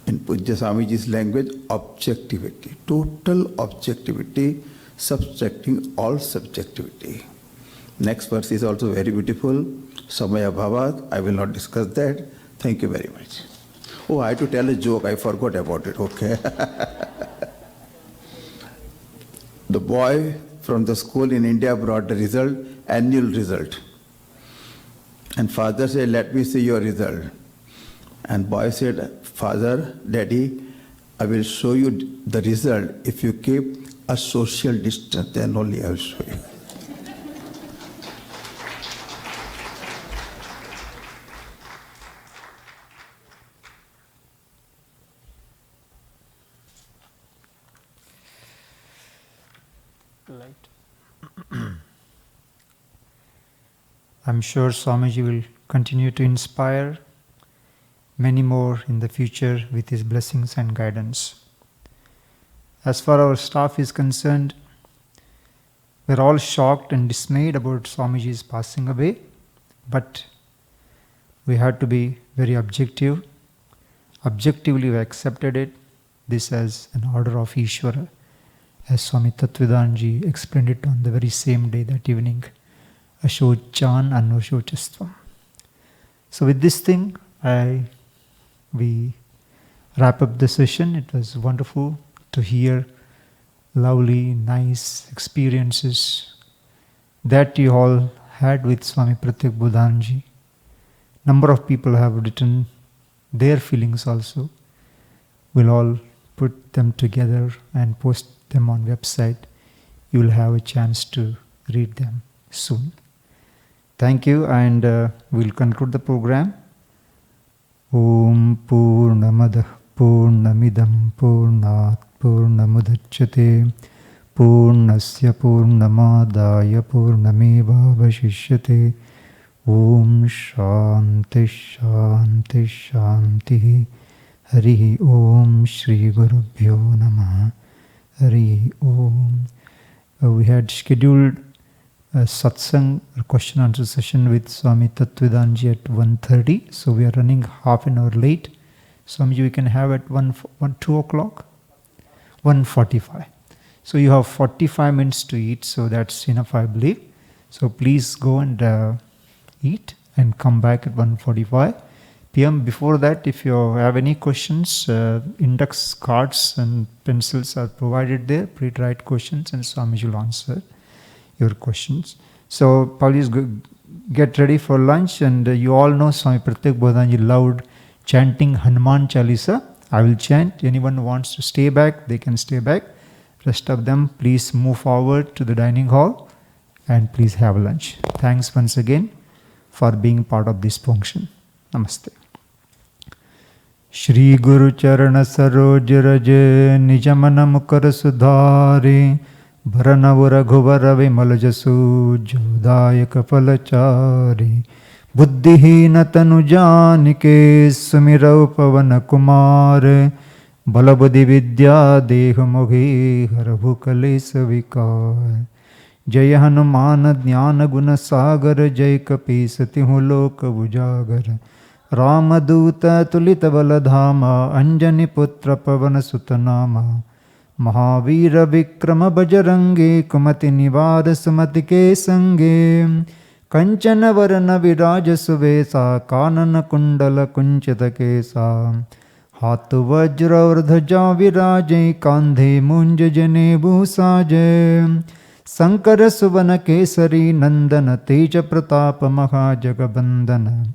In Puja Swamiji's language, objectivity, total objectivity, subtracting all subjectivity. Next verse is also very beautiful. Samaya Bhavat, I will not discuss that. Thank you very much. Oh, I had to tell a joke, I forgot about it, okay. The boy from the school in India brought the result, annual result. And father said, let me see your result. And boy said, Father, Daddy, I will show you the result if you keep a social distance, then only I will show you. I'm sure Swamiji will continue to inspire many more in the future with his blessings and guidance. As far as our staff is concerned, we're all shocked and dismayed about Swamiji's passing away, but we had to be very objective. Objectively we accepted it, this as an order of Ishvara, as Swami Tattvadanji explained it on the very same day, that evening, Ashochan Anoshachastvam. So with this thing, we wrap up the session. It was wonderful to hear lovely, nice experiences that you all had with Swami Pratyagbodhananda. Number of people have written their feelings also. We'll all put them together and post them on website. You will have a chance to read them soon. Thank you, and we'll conclude the program. Om Purnamadah Purnamidam Purnat Purnamudachyate Purnasya Purnamadaya Purnameva Vashishyate. Om Shanti Shanti Shanti. Hari Om Shri Gurubhyo Namah. Hari Om. We had scheduled a satsang, a question answer session with Swami Tattvadananda at 1:30. So we are running half an hour late. Swamiji, we can have at 2 o'clock? 1:45. So you have 45 minutes to eat, so that's enough, I believe. So please go and eat and come back at 1:45 p.m. Before that, if you have any questions, index cards and pencils are provided there. Please write questions and Swamiji will answer your questions. So please get ready for lunch, and you all know Swami Pratyagbodhananda loved chanting Hanuman Chalisa. I will chant. Anyone who wants to stay back, they can stay back. Rest of them, please move forward to the dining hall and please have lunch. Thanks once again for being part of this function. Namaste. Shri Guru Charana Saroj Raj Nijamana Mukar Sudhare Bharanav Raghuvara Vimal Jasu Jodayak Falachari Buddhihina Tanu Janike Sumirau Pavana Kumar Balabudhi Vidya Dehamoghi Harabu Kalesa Vikar Jaya Hanuman Jnana Guna Sagar Jai Kapesati Loka Ujagar Ramaduta Tulita Baladhama Anjani Putra Pavana Sutanama Mahavira Vikrama Bajarange Kumati Nivada Sumatike Sange Kanchana Varana Viraja Suvesa Kanana Kundala Kunchita Kesa Hatu Vajra Vrdhaja Viraje Kandhe Munja Jane Bhusaje Sankara Suvana Kesari Nandana Teja Pratapa Mahajagabandana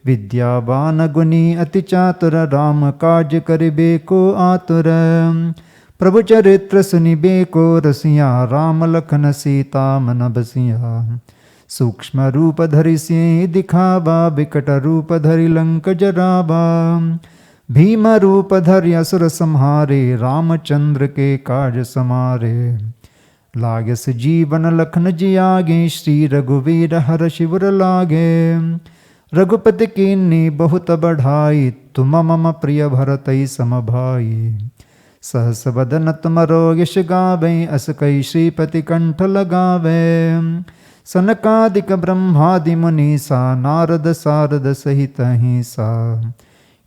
Vidyabana Guni Atichatura Rama Kaj Karibeko Atura Prabhu Charitra Sunibeko Rasiya Rama Lakhana Sita Manabasiya Sukshma Rupa Dharisye Dikhaba Vikata Rupa Dhari Lanka Jaraba Bhima Rupa Dhari Asura Samhare Ramachandra Ke Kaj Samare Lagyas Jeevan Lakhana Jiyage Shri Raghuvira Hara Shivara Lage Raghupati कीन्नी बहुत बढ़ाई तुम मम प्रिय भरतई समभाई सहस बदन तुमरो यश गावे अस कई श्रीपति कंठ लगावे सनकादिक ब्रह्मादि मुनीसा नारद सारद सहित हिंसा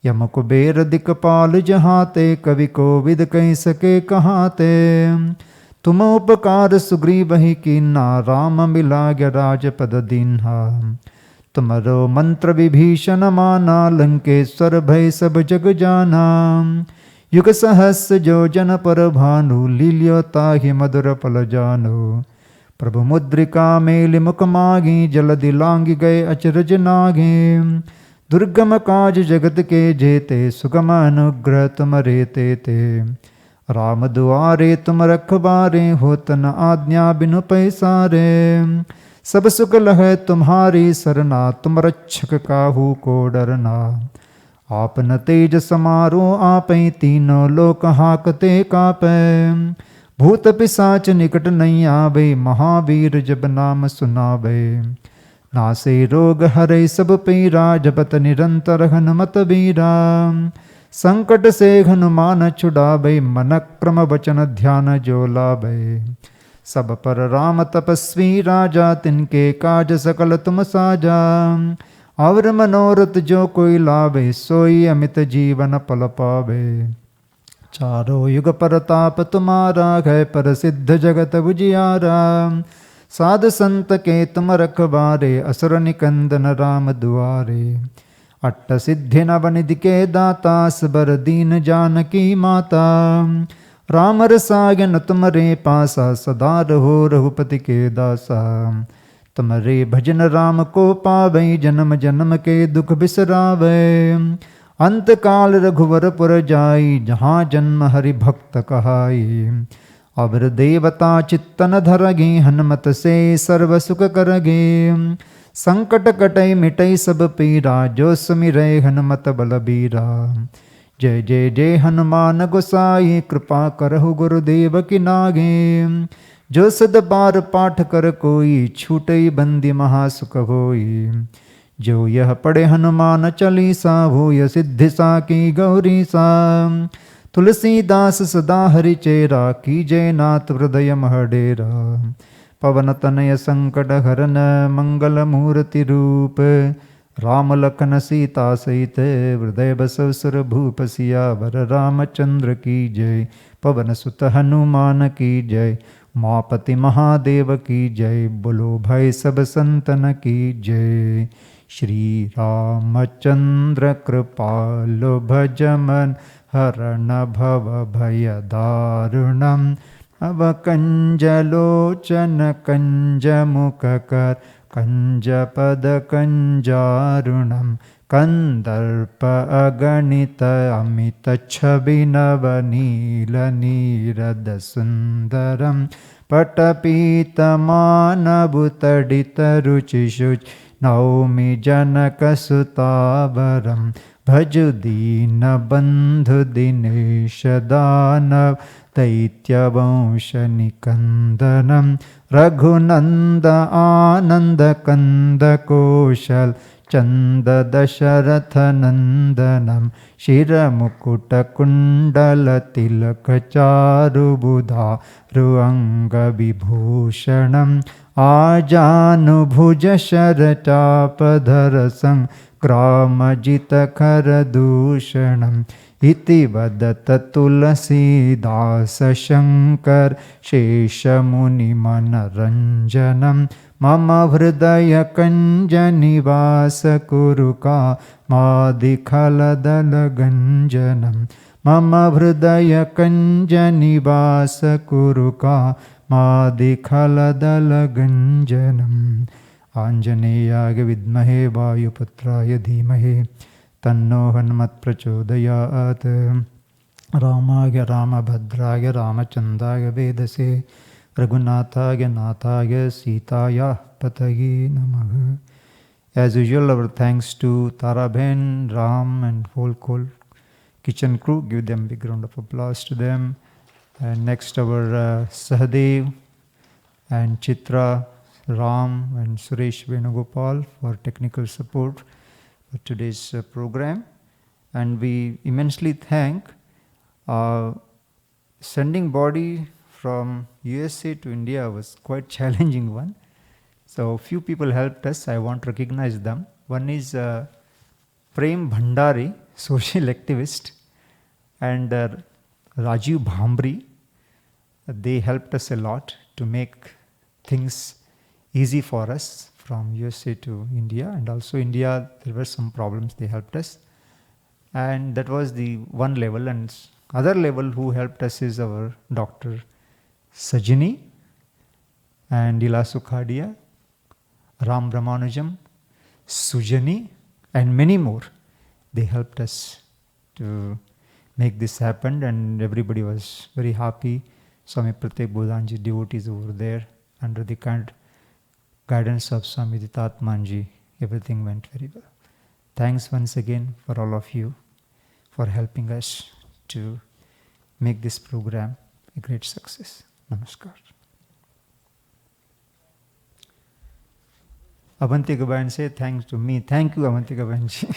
यम कुबेर दिक्पाल जहाते कवि कोविद कहीं सके कहाते तुम उपकार सुग्रीव ही कीन्ना राम मिला गया राजपद दीन्हा तुमरो मंत्र विभीषण माना लंकेश्वर भय सब जग जाना युग सहस्र जो जन पर भानु लील्यो ताहि मधुर पल जानो प्रभु मुद्रिका मेलि मुख मागी जल दिलांगी गए अचरज नागे दुर्गम काज जगत के जेते सुगम अनुग्रह तुम रेते ते राम दुआरे तुम रखबारे होत न आज्ञा बिनु पैसारे सब सुख लहै तुम्हारी सरना तुम रक्षक काहू को डरना आपन तेज समारो आपै तीनों लोक हाकते कापै भूत पिशाच निकट नहीं आवे महावीर जब नाम सुनावे नासे रोग हरै सब पीरा जपत निरंतर हनुमत बीरा संकट से हनुमान छुड़ावे मन क्रम वचन ध्यान जो लावे सब पर राम तपस्वी राजा तिनके काज सकल तुम साजा और मनोरथ जो कोई लावे सोई अमित जीवन पल पावे चारों युग परताप तुम्हारा है प्रसिद्ध जगत उजियारा साध संत के तुम रखबारे असुर निकंदन राम दुआरे अट्ट सिद्धि नवनिधि के दाता सबर दीन जानकी माता राम रसायन तुमरे पासा सदा रहो रघुपति के दासा तुमरे भजन राम को पावे जन्म जन्म के दुख बिसरावे अंत काल रघुवर पुर जाई जहाँ जन्म हरि भक्त कहाई अवर देवता चित्तन धरगे हनुमत से सर्व सुख करगे संकट कटै मिटै सब पीरा जो सुमिरै हनुमत बलबीरा जय जय जय हनुमान गोसाई कृपा करहु गुरुदेव की नागे जो सद बार पाठ कर कोई छूटई बंदी महासुख होई जो यह पढ़े हनुमान चालीसा भूय सिद्धि सा की गौरी सा तुलसीदास सदा हरि चेरा की जय नाथ हृदय महडेरा पवन तनय संकट हरन मंगल मूर्ति रूप राम लखन सीता सहित हृदय बसव सुर भूप सियावर रामचंद्र की जय पवन सुत हनुमान की जय उमापति महादेव की जय बोलो भाई सब संतन की जय श्री रामचंद्र कृपालु भजमन हरण भव भय दारुणम अवकंजलोचन कंज मुख कर कंज पद कंजारुणम Kandarpa aganita amita chabinava nila nirada sundaram patapita manabutadita ruchishuch naumi janaka sutavaram bhajudina bandhu dineshadanav Daitya Vansha Nikandanam Raghunanda Ananda Kanda Koshal Chanda Dasharatha Nandanam Shira Mukuta Kundala Tilaka Charu Buddha Ruanga Vibhushanam Ajanu Bhuja Sharatapadharasam Gramajita Karadushanam Iti vadata tulasi dasa shankar shesha muni manaranjanam mama hridaya kanjani vasa kuruka madikhaladala ganjanam mama hridaya kanjani vasa kuruka madikhaladala ganjanam Anjaneyaya vidmahe vayuputraya dhimahe Tanno Hanumat Prachodayat Ramaya Ramabhadraya Ramachandaya Vedase Raghunathaya Nathaya Sitaya Patagi Namaha. As usual, our thanks to Taraben, Ram and whole kitchen crew. Give them a big round of applause to them. And next our Sahadev and Chitra, Ram and Suresh Venugopal for technical support for today's program. And we immensely thank sending body from USA to India was quite challenging one. So few people helped us. I want to recognize them. One is Prem Bhandari, social activist, and Rajiv Bhamri. They helped us a lot to make things easy for us from USA to India, and also India there were some problems. They helped us, and that was the one level. And other level who helped us is our Dr. Sajini and Ila Sukhadia, Ram Ramanujam, Sujani, and many more. They helped us to make this happen, and everybody was very happy. Swami Pratyagbodhananda devotees over there under the guidance of Swami Ditatmanji, everything went very well. Thanks once again for all of you for helping us to make this program a great success. Namaskar. Avantika Bain say thanks to me. Thank you, Avantika Bainji.